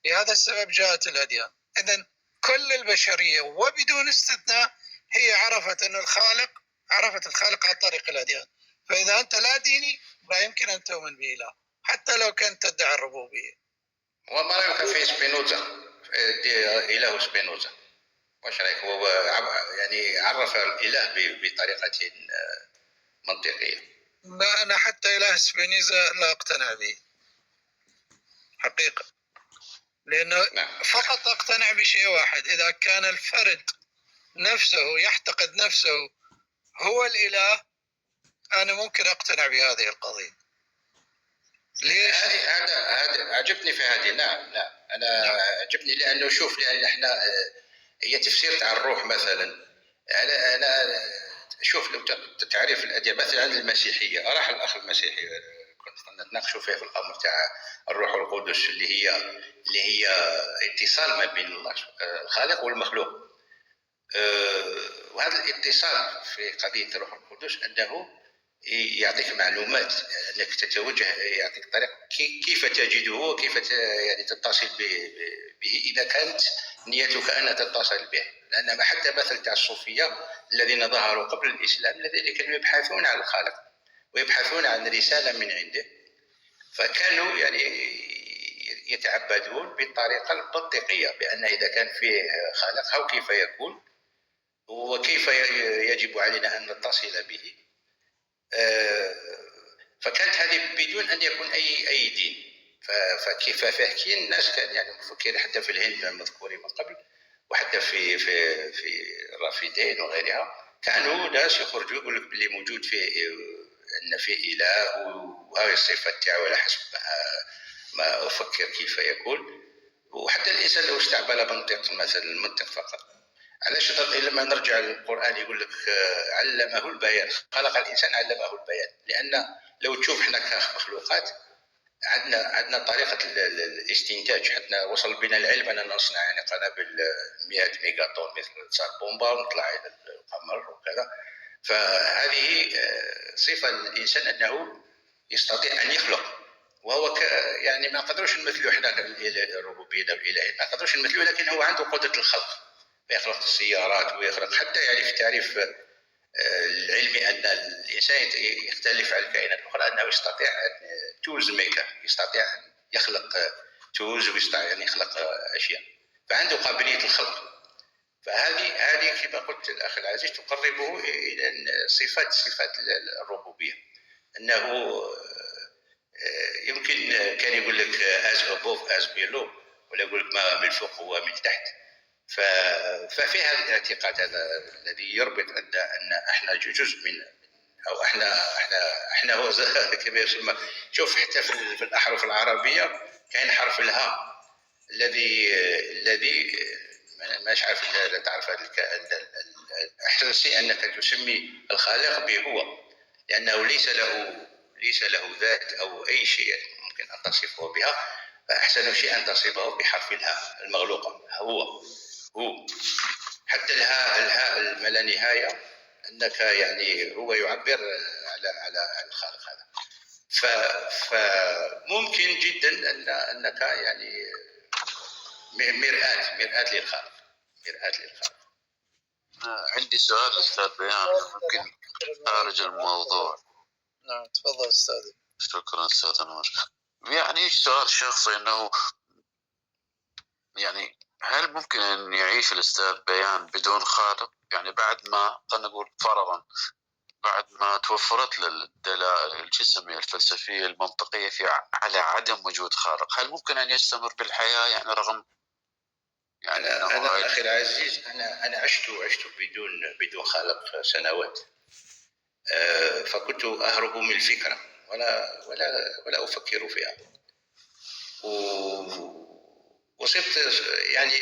لهذا السبب جاءت الأديان. إذن كل البشرية وبدون استثناء هي عرفت أن عرفت الخالق عن طريق الأديان. فإذا أنت لا ديني لا يمكن أن تؤمن بإله حتى لو كنت تدعي الربوبية. وما رأيك في سبينوزا، إله سبينوزا؟ وش رأيك؟ هو يعني عرف الإله بطريقة منطقية. لا، أنا حتى إله سبينوزا لا أقتنع به حقيقة، لأنه فقط أقتنع بشيء واحد: إذا كان الفرد نفسه يعتقد نفسه هو الإله أنا ممكن أقتنع بهذه القضية. ليش؟ هذا عجبني في هذه. نعم أنا عجبني لأنه شوف، لأن إحنا هي تفسير تاع الروح مثلا. أنا شوف لو تعريف الأديان مثلا عند المسيحية، راح الأخ المسيحي كنا نتناقشوا فيه في الأمر تاع الروح القدس اللي هي اتصال ما بين الله الخالق والمخلوق. وهذا الاتصال في قضية الروح القدس أنه يعطيك معلومات أنك تتوجه، يعطيك طريق كيف تجده وكيف يعني تتصل به إذا كانت نيتك أن تتصل به. لأن حتى مثل تاع الصوفية الذين ظهروا قبل الإسلام الذين كانوا يبحثون عن الخالق ويبحثون عن رسالة من عنده، فكانوا يعني يتعبدون بالطريقة المنطقية بأن إذا كان فيه خالق أو كيف يكون وكيف يجب علينا أن نتصل به. فكانت هذه بدون أن يكون أي دين. فكيف فاكين الناس كان يعني مفكرين حتى في الهند المذكورين من قبل، وحتى في الرافدين وغيرها، كانوا ناس يخرجوا يقول لك باللي موجود فيه أن فيه إله وهذه الصفات تاعو على حسب ما أفكر كيف يكون. وحتى الإنسان لو استعمل منطق مثلا المنطق فقط، علاش لما نرجع للقرآن يقول لك علمه البيان، خلق الإنسان علمه البيان. لأن لو تشوف احنا كمخلوقات عندنا طريقه الاستنتاج. حتى وصل بنا العلم ان نصنع يعني قنابل 100 ميجا طن مثل صار بومبا ونطلع الى القمر وكذا. فهذه صفه للانسان انه يستطيع ان يخلق، وهو يعني ما نقدروش نمثلوا احنا الربوبيه الالهيه، ما نقدروش نمثلوا، لكن هو عنده قدره الخلق، يخلق السيارات ويخلق حتى يعني في التعريف العلمي ان الانسان يختلف عن الكائنات الاخرى، انه يستطيع تولز ميكر، يستطيع ان يخلق تولز ويستطيع ان يخلق اشياء، فعنده قابليه الخلق. فهذه كما قلت الاخ العزيز تقربه الى صفات الربوبيه، انه يمكن كان يقول لك as above as below، ولا يقول لك ما من فوق هو من تحت. ففي هذا الاعتقاد هذا الذي يربط ان احنا جزء من، او احنا هو كما يسمى. شوف حتى في الاحرف العربيه كاين حرف الهاء الذي مش عارف لا تعرف هذا احسن شيء انك تسمي الخالق به هو، لانه ليس له ذات او اي شيء ممكن ان تصفه بها، فاحسن شيء ان تصفه بحرف الهاء المغلوقه هو. حتى الهاء اللا نهايه انك يعني هو يعبر على الخالق هذا. فممكن جدا انك يعني مرآة للخالق. عندي سؤال أستاذ بيان، ممكن خارج الموضوع. نعم تفضل أستاذ. شكرا أستاذ أنور. يعني سؤال شخصي، أنه يعني هل ممكن أن يعيش الأستاذ بيان بدون خالق؟ يعني بعد ما خلينا نقول فرضا بعد ما توفرت الدلائل الجسمية الفلسفية المنطقية على عدم وجود خالق، هل ممكن أن يستمر بالحياة يعني رغم يعني أنا أخي العزيز أنا عشت بدون خالق سنوات، فكنت أهرب من الفكرة ولا أفكر فيها، وصرت يعني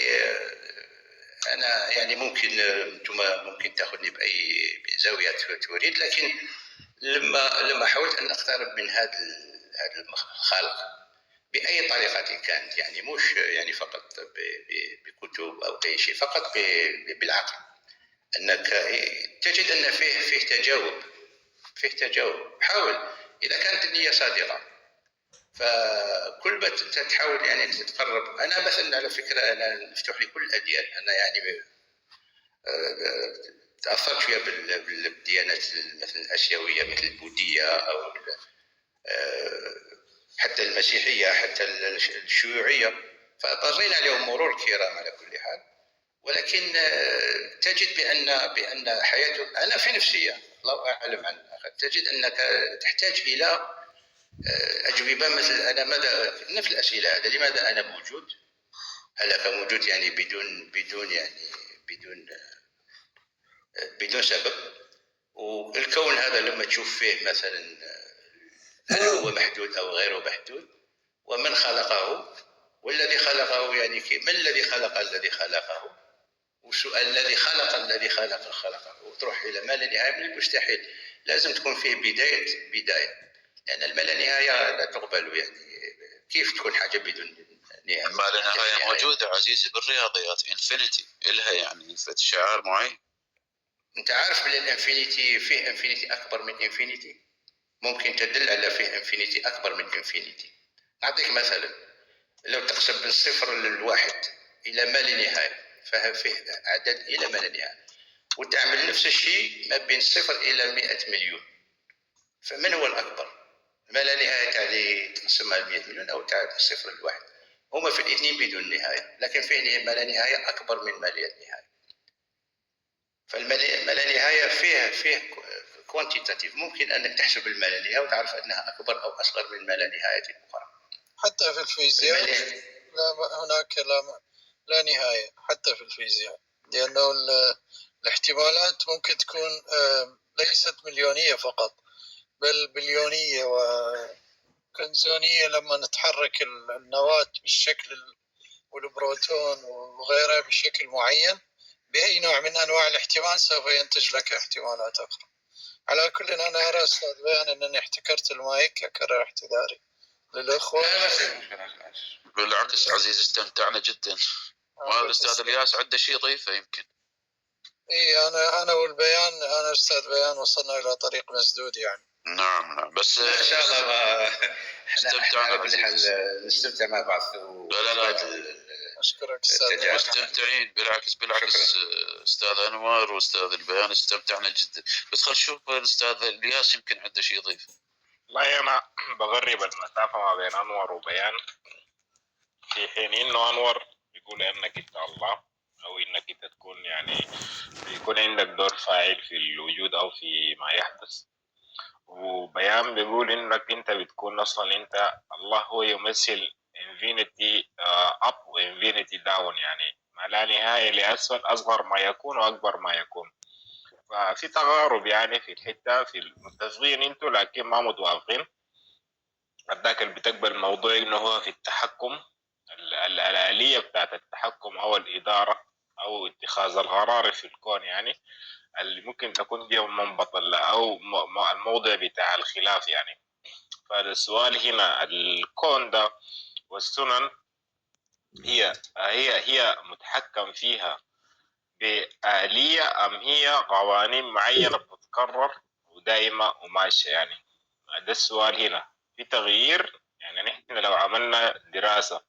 أنا يعني ممكن تأخذني بأي زاوية تريد، لكن لما حاولت أن أقترب من هذا الخالق بأي طريقة كانت، يعني مش يعني فقط بكتب أو أي شيء، فقط بالعقل، أنك تجد أن فيه تجاوب. حاول إذا كانت النية صادقة، فكل ما تحاول يعني تتقرب. أنا مثلا على فكرة أنا مفتوح لي كل الأديان، أنا يعني تأثرت شوية بالديانات مثل الآسيوية مثل البوذية أو حتى المسيحية حتى الشيوعية، فمرينا عليهم مرور الكرام على كل حال. ولكن تجد بأن حياته، أنا في نفسية الله أعلم عن الآخر، تجد أنك تحتاج إلى أجوبة مثل أنا ماذا، نفس الأسئلة هذا، لماذا أنا موجود؟ هل أنا موجود يعني بدون سبب؟ والكون هذا لما تشوف فيه مثلا هل هو محدود أو غير محدود؟ ومن خلقه؟ والذي خلقه يعني من الذي خلقه؟ والسؤال الذي خلقه وتروح إلى ما لا نهاية من المستحيل. لازم تكون فيه بداية، لأن ما لا نهاية لا تقبل. يعني كيف تكون حاجة بدون نهاية؟ ما لا نهاية موجودة عزيزي بالرياضيات، انفينيتي إلها يعني شعار معين. أنت عارف بأن الانفينيتي فيه انفينيتي أكبر من انفينيتي، ممكن تدل على فيه انفينيتي أكبر من انفينيتي. نعطيك مثلا، لو تقسم من صفر للواحد إلى ما لا نهاية، ففيه أعداد إلى ما لا نهاية، وتعمل نفس الشيء ما بين صفر إلى 100 مليون، فمن هو الأكبر؟ ما لا نهاية تعني تقسمها ل 100 مليون أو تعمل صفر للواحد، هما في الاثنين بدون نهاية، لكن فيه ما لا نهاية أكبر من ما لا نهاية. فالما لا نهاية فيه كوانتيتاتيف، ممكن أنك تحسب الما لا نهاية وتعرف أنها أكبر أو أصغر من ما لا نهاية أخرى. حتى في الفيزياء هناك لا نهاية حتى في الفيزياء، لأنه الاحتمالات ممكن تكون ليست مليونية فقط، بل بليونية وكنزونية. لما نتحرك النواة بالشكل والبروتون وغيرها بشكل معين بأي نوع من أنواع الاحتمال سوف ينتج لك احتمالات أخرى. على كل أنا أرى أستاذ بيان أنني احتكرت المايك، أكرر احتذاري. للأخوة. بالعكس عزيز استمتعنا جدا. وهذا الأستاذ الياس عنده شيء يضيفه يمكن. إيه أنا والبيان، أنا أستاذ بيان وصلنا إلى طريق مسدود يعني. نعم بس إن شاء الله ما استمتعنا نستمتع مع بعض. لا أشكرك أستاذ. مستمتعين بالعكس أستاذ أنور وأستاذ البيان استمتعنا جدا. بس خل نشوف الأستاذ الياس يمكن عنده شيء يضيف. والله أنا بقرب المسافة ما بين أنور وبيان، في حين إنه أنور يقول إنك أنت الله، أو إنك أنت تكون يعني بيكون عندك دور فاعل في الوجود أو في ما يحدث، وبيان بيقول إنك أنت بتكون أصلا أنت الله، هو يمثل infinity up و infinity down، يعني ما لا نهاية لأسفل، أصغر ما يكون وأكبر ما يكون. ففي تغارب يعني في الحتة، في متفقين انتوا لكن ما متوافقين. ذاك اللي بتقبل الموضوع انه هو في التحكم، الآلية بتاعت التحكم او الإدارة او اتخاذ القرار في الكون، يعني اللي ممكن تكون دي منبط او الموضع بتاع الخلاف يعني. فالسؤال هنا، الكون ده والسنن هي متحكم فيها بآلية أم هي قوانين معينة بتتكرر ودائمة وماشية؟ يعني ده السؤال هنا. في تغيير يعني نحن لو عملنا دراسة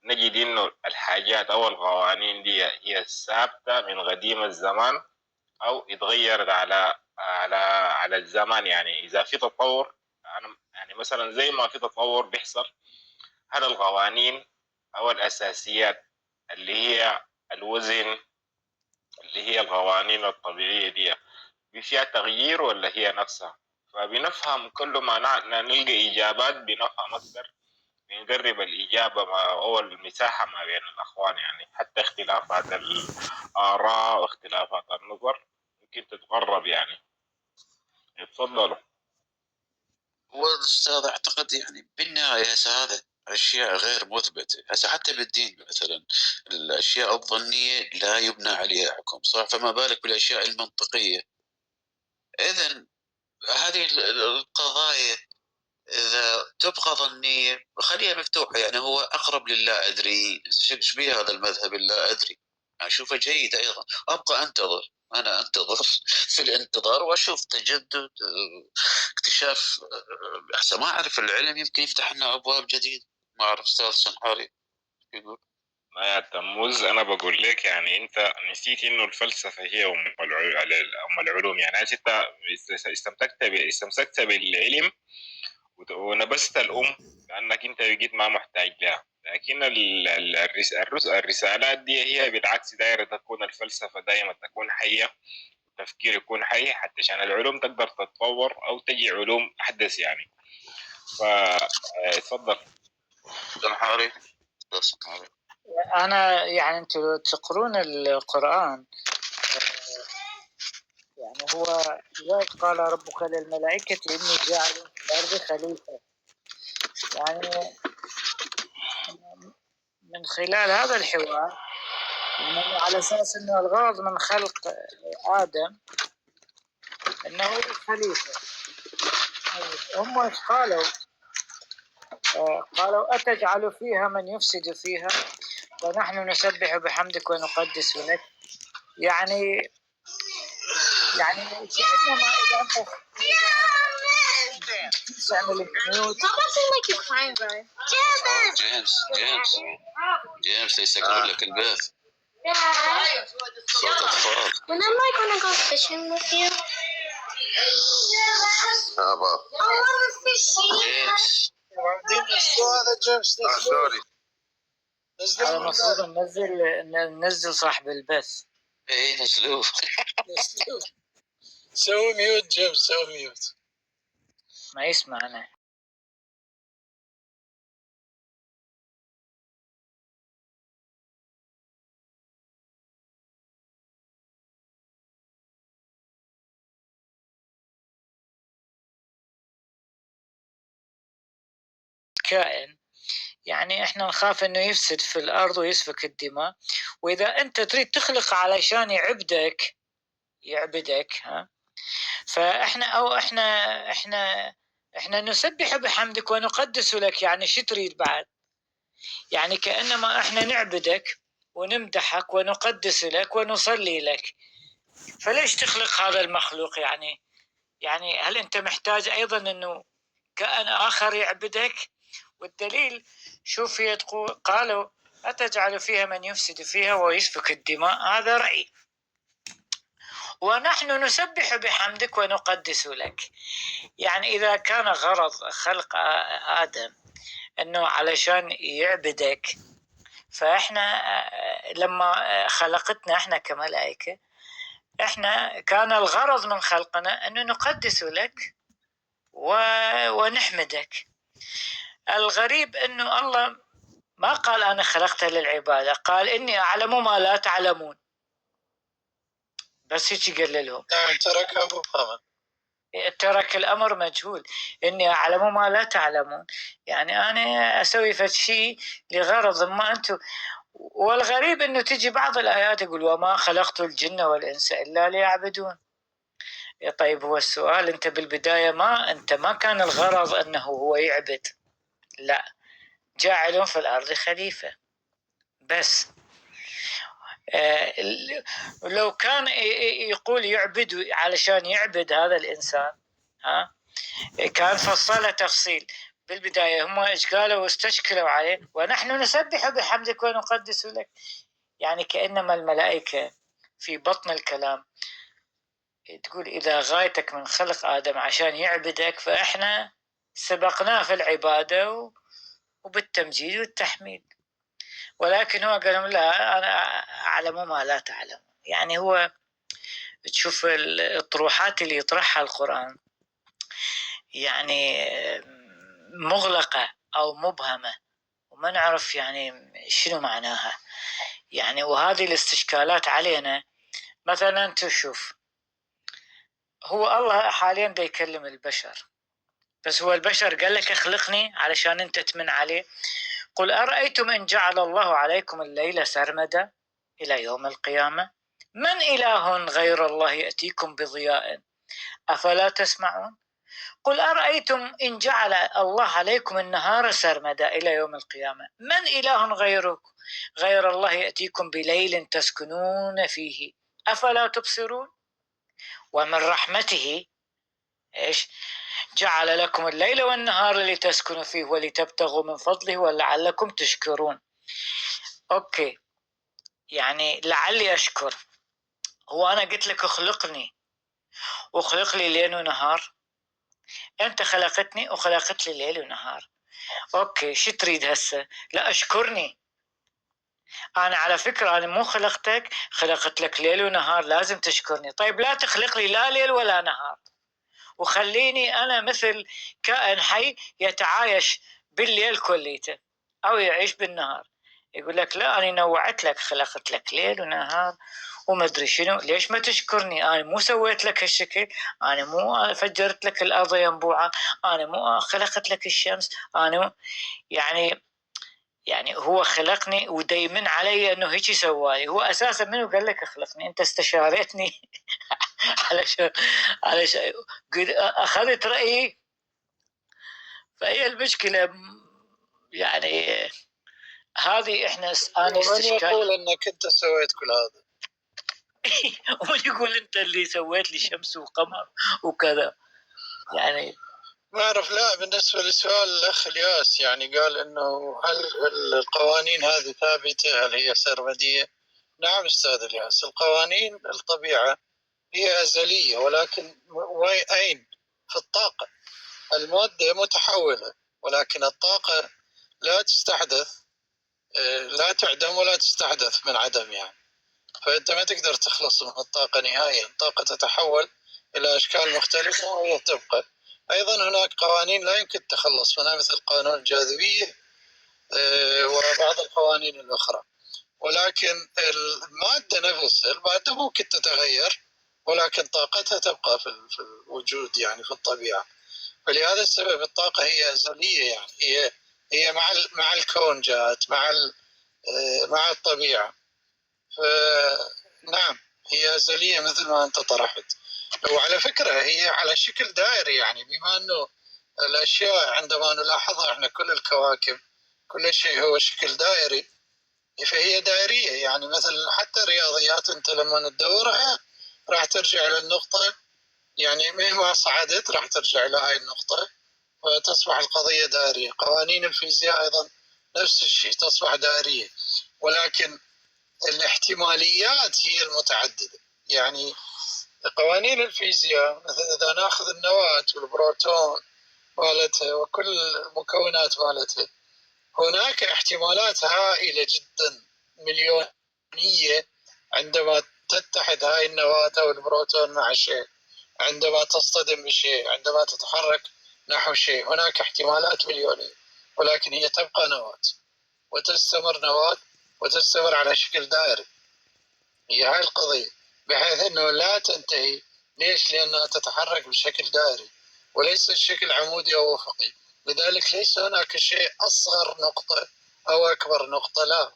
نجد إنه الحاجات أو القوانين دي هي ثابتة من قديم الزمان أو اتغيرت على الزمان. يعني إذا في تطور، يعني مثلا زي ما في تطور بيحصل، هل القوانين أو الأساسيات اللي هي الوزن، اللي هي القوانين الطبيعية دي فيها تغيير ولا هي نفسها؟ فبنفهم كل ما نلقى إجابات بنفهم أكثر، بنقرب الإجابة أو المساحة ما بين الأخوان، يعني حتى اختلافات الآراء واختلافات النظر ممكن تتقرب يعني. اتفضلوا. والأستاذ أعتقد يعني بالنهاية هذا أشياء غير مثبتة. هسه حتى بالدين مثلا الأشياء الظنية لا يبنى عليها حكم، صح؟ فما بالك بالأشياء المنطقية. إذن هذه القضايا إذا تبقى ظنية خليها مفتوحة، يعني هو أقرب للا أدري. شبيه هذا المذهب اللا أدري، أشوفه جيد أيضا. أبقى أنتظر، أنا أنتظر في الانتظار وأشوف تجدد، اكتشاف. أحسن ما أعرف، العلم يمكن يفتح لنا أبواب جديدة. ما أعرف أستاذ سنحاري يقول. ما يا تموز، أنا بقول لك يعني أنت نسيت إنه الفلسفة هي أم العلوم. يعني أنت استمسكت بالعلم ونبست الأم لأنك أنت بقيت ما محتاج لها، لكن الرسالات دي هي بالعكس دايرة تكون الفلسفة دائما تكون حية، التفكير يكون حي، حتى عشان العلوم تقدر تتطور أو تجي علوم أحدث يعني. فتفضل سنحاري. أنا يعني أنتوا تقرون القرآن، يعني هو قال ربك للملائكة إني جاعل في الأرض خليفة. يعني من خلال هذا الحوار يعني على أساس أنه الغرض من خلق آدم أنه خليفة. هم إيش قالوا؟ قالوا أتجعل فيها من يفسد فيها ونحن نسبح بحمدك ونقدس لك. يعني كأنما إذا أنت تعمل ميوت. جيمس يسكروا لك البث. صوت أطفال. When am I gonna go fishing with you? I love fishing. جيمس. هذا جيمس سوري. المفروض ننزل صاحب البث. ايه نزلوه. سوي ميوت جيمس، سوي ميوت. ما يسمعنا. كائن يعني احنا نخاف انه يفسد في الارض ويسفك الدماء، واذا انت تريد تخلق علشان يعبدك ها، فاحنا او احنا احنا نسبح بحمدك ونقدس لك، يعني شو تريد بعد؟ يعني كأنما احنا نعبدك ونمدحك ونقدس لك ونصلي لك، فليش تخلق هذا المخلوق؟ يعني هل انت محتاج ايضا انه كائن اخر يعبدك؟ والدليل شوف قالوا أتجعل فيها من يفسد فيها ويسفك الدماء، هذا رأي. ونحن نسبح بحمدك ونقدس لك، يعني إذا كان غرض خلق آدم أنه علشان يعبدك، فإحنا لما خلقتنا إحنا كملائكة، إحنا كان الغرض من خلقنا أنه نقدس لك ونحمدك. الغريب أنه الله ما قال أنا خلقت للعبادة، قال إني أعلم ما لا تعلمون، بس هيك قال لهم. تركها مبهما، ترك الأمر مجهول. إني أعلم ما لا تعلمون، يعني أنا أسوي فشي لغرض ما أنتم. والغريب إنه تجي بعض الآيات يقول وما خلقت الجن والإنس إلا ليعبدون. طيب هو السؤال، أنت بالبداية أنت ما كان الغرض أنه هو يعبد، لا، جاعل في الأرض خليفة بس. لو كان يقول يعبد علشان يعبد هذا الإنسان، كان فصل تفصيل بالبداية. هم إيش قالوا واستشكلوا عليه ونحن نسبح بحمدك ونقدس لك، يعني كأنما الملائكة في بطن الكلام تقول إذا غايتك من خلق آدم عشان يعبدك، فإحنا سبقناه في العبادة وبالتمجيد والتحميد. ولكن هو قال لهم لا، أنا أعلم ما لا تعلم. يعني هو تشوف الطروحات اللي يطرحها القرآن يعني مغلقة أو مبهمة وما نعرف يعني شنو معناها. يعني وهذه الاستشكالات علينا. مثلا تشوف هو الله حاليا دا يكلم البشر، بس هو البشر قال لك اخلقني علشان انت تمن عليه. قل أرأيتم إن جعل الله عليكم الليل سرمدا إلى يوم القيامة من إله غير الله يأتيكم بضياء أفلا تسمعون. قل أرأيتم إن جعل الله عليكم النهار سرمدا إلى يوم القيامة من إله غير الله يأتيكم بليل تسكنون فيه أفلا تبصرون. ومن رحمته إيش جعل لكم الليل والنهار لتسكنوا فيه ولتبتغوا من فضله ولعلكم تشكرون. أوكي، يعني لعلي أشكر. هو أنا قلت لك اخلقني وخلق لي ليل ونهار، أنت خلقتني وخلقت لي ليل ونهار، أوكي شو تريد هسه؟ لا أشكرني. أنا على فكرة أنا مو خلقتك، خلقت لك ليل ونهار، لازم تشكرني. طيب لا تخلق لي لا ليل ولا نهار وخليني أنا مثل كائن حي يتعايش بالليل كليته أو يعيش بالنهار. يقول لك لا، أنا نوعت لك، خلقت لك ليل ونهار وما أدري شنو، ليش ما تشكرني؟ أنا مو سويت لك هالشكل، أنا مو فجرت لك الأرض ينبوعة، أنا مو خلقت لك الشمس، أنا يعني هو خلقني ودايمن علي أنه هيك سوالي. هو أساسا منو قال لك خلقني؟ أنت استشارتني علشان قد أخذت رأيي. فهي المشكلة يعني هذه إحنا أنا ومن يقول أنك أنت سويت كل هذا؟ ومن يقول أنت اللي سويت لي شمس وقمر وكذا يعني ما أعرف. لا، بالنسبة لسؤال الأخ الياس يعني قال إنه هل القوانين هذه ثابتة؟ هل هي سرمدية؟ نعم أستاذ الياس، القوانين الطبيعة هي أزلية، ولكن أين؟ في الطاقة. المادة متحولة ولكن الطاقة لا تستحدث، لا تعدم ولا تستحدث من عدم يعني. فأنت ما تقدر تخلص من الطاقة نهائيا، الطاقة تتحول إلى أشكال مختلفة وهي تبقى. أيضا هناك قوانين لا يمكن التخلص منها مثل قانون الجاذبية وبعض القوانين الأخرى، ولكن المادة نفسها، المادة ممكن تتغير ولكن طاقتها تبقى في الوجود يعني في الطبيعة. فلهذا السبب الطاقة هي أزلية، يعني هي مع الكون جاءت مع الطبيعة. فنعم هي أزلية مثل ما أنت طرحت. وعلى فكرة هي على شكل دائري، يعني بما أنه الأشياء عندما نلاحظها احنا كل الكواكب كل شيء هو شكل دائري، فهي دائرية. يعني مثلا حتى الرياضيات انت لما تدورها راح ترجع للنقطة، يعني مهما صعدت راح ترجع إلى هاي النقطة وتصبح القضية دائرية. قوانين الفيزياء أيضا نفس الشيء تصبح دائرية، ولكن الاحتماليات هي المتعددة. يعني قوانين الفيزياء مثلا إذا ناخذ النواة والبروتون مالتها وكل المكونات مالتها، هناك احتمالات هائلة جدا مليونية عندما تتحد هاي النواة أو البروتون مع شيء، عندما تصطدم بشيء، عندما تتحرك نحو شيء، هناك احتمالات مليونية، ولكن هي تبقى نواة وتستمر نواة وتستمر على شكل دائري. هي هاي القضية، بحيث أنه لا تنتهي. ليش؟ لأنها تتحرك بشكل دائري وليس الشكل عمودي أو أفقي. لذلك ليس هناك شيء أصغر نقطة أو أكبر نقطة، لا.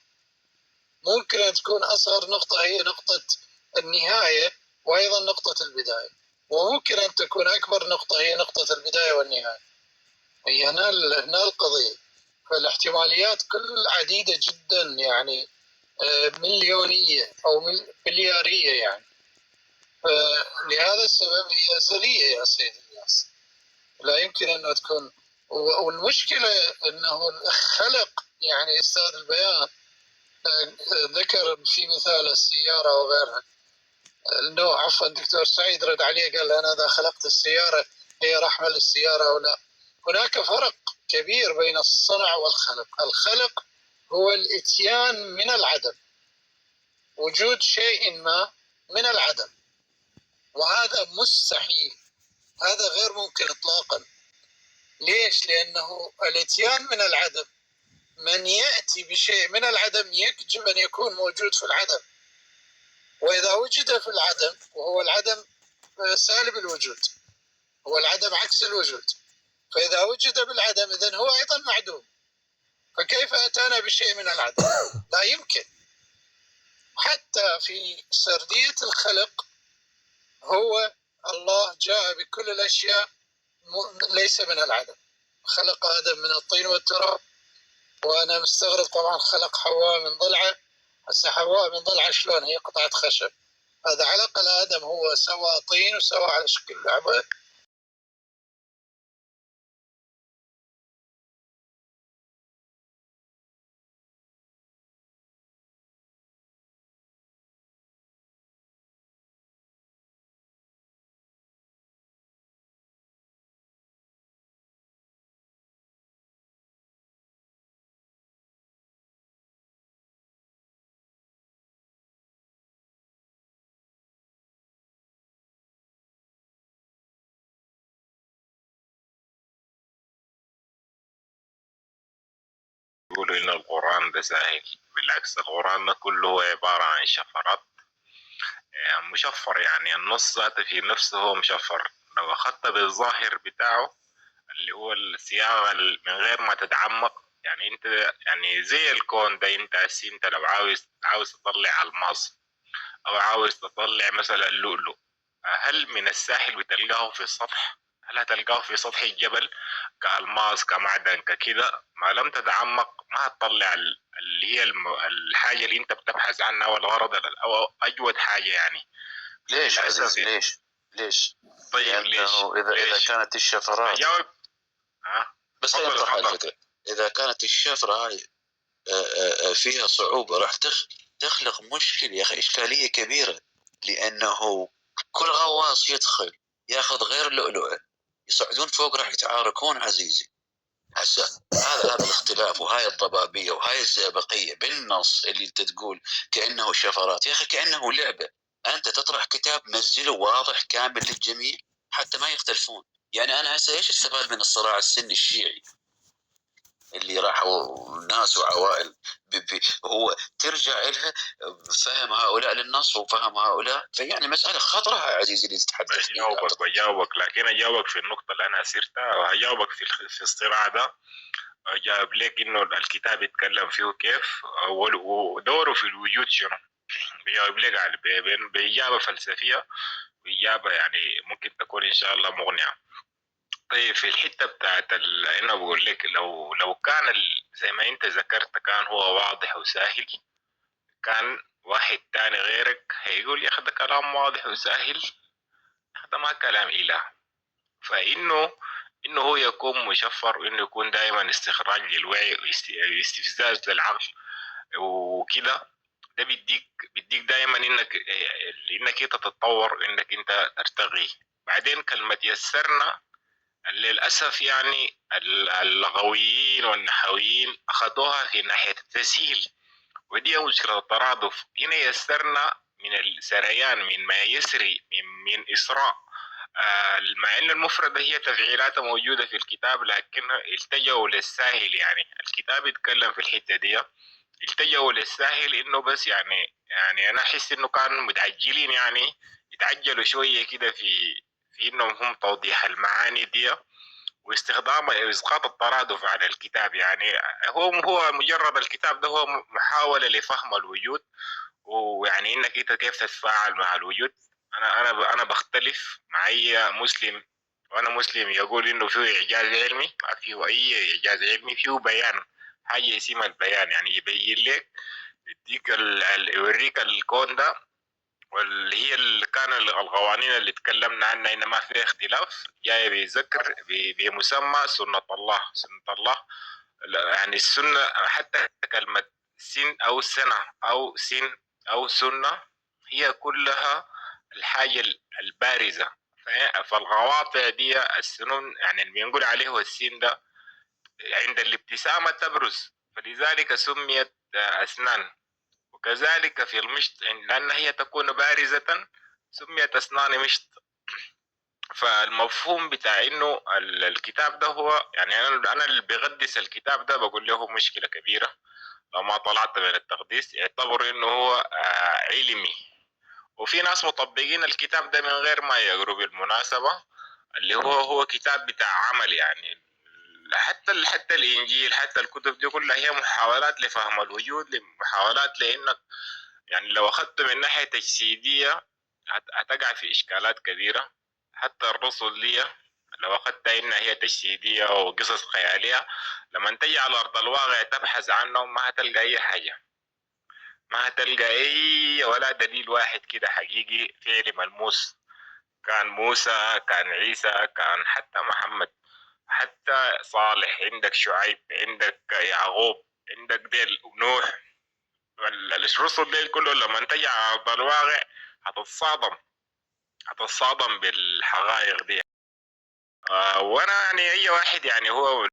ممكن أن تكون أصغر نقطة هي نقطة النهاية وأيضا نقطة البداية، وممكن أن تكون أكبر نقطة هي نقطة البداية والنهاية. هي هنا القضية. فالاحتماليات كل عديدة جدا، يعني مليونية أو مليارية يعني. لهذا السبب هي أزلية يا سيد الياس، لا يمكن أن تكون. والمشكلة أنه الخلق، يعني أستاذ البيان ذكر في مثال السيارة وغيرها، النوع. عفوا دكتور سعيد رد عليه قال أنا إذا خلقت السيارة هي رحمل السيارة أو لا. هناك فرق كبير بين الصنع والخلق. الخلق هو الإتيان من العدم، وجود شيء ما من العدم، وهذا مستحيل، هذا غير ممكن إطلاقا. ليش؟ لأنه الإتيان من العدم، من يأتي بشيء من العدم يجب أن يكون موجود في العدم، وإذا وجد في العدم، وهو العدم سالب الوجود، هو العدم عكس الوجود، فإذا وجد بالعدم إذن هو أيضا معدوم. فكيف أتانا بشيء من العدم؟ لا يمكن. حتى في سردية الخلق هو الله جاء بكل الأشياء ليس من العدم. خلق آدم من الطين والتراب، وأنا مستغرب طبعا خلق حواء من ضلعه. هسه حواء من ضلعه شلون؟ هي قطعة خشب. هذا على الأقل آدم هو سوى طين وسوى على شكل لعبة. يقولوا إن القرآن ده سهل، بالعكس القرآن ده كله هو عبارة عن شفرات. مشفر، يعني النص ذاته في نفسه هو مشفر. لو أخذت بالظاهر بتاعه اللي هو الصياغة من غير ما تتعمق، يعني أنت يعني زي الكون ده، أنت لو عاوز تطلع الماس أو عاوز تطلع مثلا اللؤلؤ، هل من الساحل بتلقاه في السطح؟ هل هتلقاه في سطح الجبل كألماس كمعدن ككده؟ ما لم تتعمق ما هتطلع اللي هي الحاجة اللي انت بتبحث عنها والغرض او اجود حاجة يعني. ليش عزيزي؟ ليش؟ طيب ليش؟ إذا كانت الشفرات جاوب. بس أطرح الفكرة. إذا كانت الشفرة هاي فيها صعوبة راح تخلق مشكلة يا أخي، إشكالية كبيرة، لأنه كل غواص يدخل ياخذ غير لؤلؤة يصعدون فوق راح يتعاركون عزيزي. هسه هذا الاختلاف وهاي الضبابية وهاي الزئبقية بالنص اللي انت تقول كأنه شفرات، يا أخي كأنه لعبة. أنت تطرح كتاب نزله واضح كامل للجميع حتى ما يختلفون. يعني أنا هسه إيش استفاد من الصراع السني الشيعي اللي راحوا ناس وعوائل هو ترجع إلها فهم هؤلاء للنص وفهم هؤلاء، فيعني مسألة خطرة عزيزي اللي تتحدث فيها. بجاوبك، لكن أجاوبك في النقطة اللي أنا سرتها، وهجاوبك في الصراع ده. جاب لك إنه الكتاب يتكلم فيه كيف ودوره في الوجود شنو. بيجاوب لك على بإجابة فلسفية وإجابة يعني ممكن تكون إن شاء الله مقنعة. طيب في الحته بتاعت انا بقول لك لو كان زي ما انت ذكرت كان هو واضح وسهل، كان واحد تاني غيرك هيقول يا اخي ده كلام واضح وسهل، هذا ما كلام اله. فانه هو يكون مشفر، وانه يكون دائما استخراج للوعي واستفزاز للعقل وكده، ده بيديك دائما انك انت تتطور، انك انت ترتقي. بعدين كلمة يسرنا للأسف يعني اللغويين والنحويين أخذوها في ناحية التسهيل، ودي مشكلة الترادف. هنا يسرنا من السريان، من ما يسري، من إسراء. مع أن المفردة هي تفعيلاتها موجودة في الكتاب، لكن التجأوا للساهل. يعني الكتاب يتكلم في الحتة دي، التجأوا للساهل، إنه بس يعني أنا أحس إنه كانوا متعجلين، يعني يتعجلوا شوية كده في إنهم هم توضيح المعاني دي واستخدام اسقاط الترادف على الكتاب. يعني هو مجرد الكتاب ده هو محاوله لفهم الوجود، ويعني انك انت كيف تتفاعل مع الوجود. انا بختلف مع اي مسلم، وانا مسلم يقول انه فيه اعجاز علمي. ما فيه اي اعجاز علمي، فيه بيان، حاجه اسمها البيان. يعني يبين لك، يديك يوريك الكون ده، واللي هي اللي كان القوانين اللي تكلمنا عنها إن ما فيها اختلاف، جاية بيذكر بمسمى سنة الله. سنة الله يعني السنة، حتى كلمة سن أو سنة أو سن أو سنة هي كلها الحاجة البارزة. فالقواطع دي السنون، يعني اللي بنقول عليه السن ده عند الابتسامة تبرز، فلذلك سميت أسنان. وكذلك في المشط، لأن هي تكون بارزة سميت أسنان مشط. فالمفهوم بتاع إنه الكتاب ده هو، يعني أنا اللي بيقدس الكتاب ده بقول له مشكلة كبيرة. لو ما طلعت من التقديس يعتبر إنه هو علمي. وفي ناس مطبقين الكتاب ده من غير ما يقروا بالمناسبة، اللي هو كتاب بتاع عمل. يعني حتى الإنجيل، حتى الكتب دي كلها هي محاولات لفهم الوجود، محاولات لإنك يعني لو أخذت من ناحية تجسيدية هتقع في إشكالات كبيرة. حتى الرسل دي لو أخذتها إنها هي تجسيدية وقصص خيالية، لما تجي على أرض الواقع تبحث عنهم ما هتلقى أي حاجة، ما هتلقى أي ولا دليل واحد كده حقيقي فعلي ملموس. كان موسى، كان عيسى، كان حتى محمد، حتى صالح، عندك شعيب، عندك يعقوب، عندك ديل نوح. الرسل ديل كله لما تجي على أرض الواقع هتتصادم بالحقائق دي. وانا يعني اي واحد يعني هو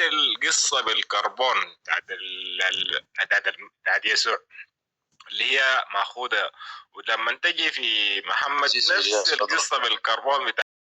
القصة بالكربون بتاعت يسوع اللي هي ماخوذة، ولما تجي في محمد نفس القصة بالكربون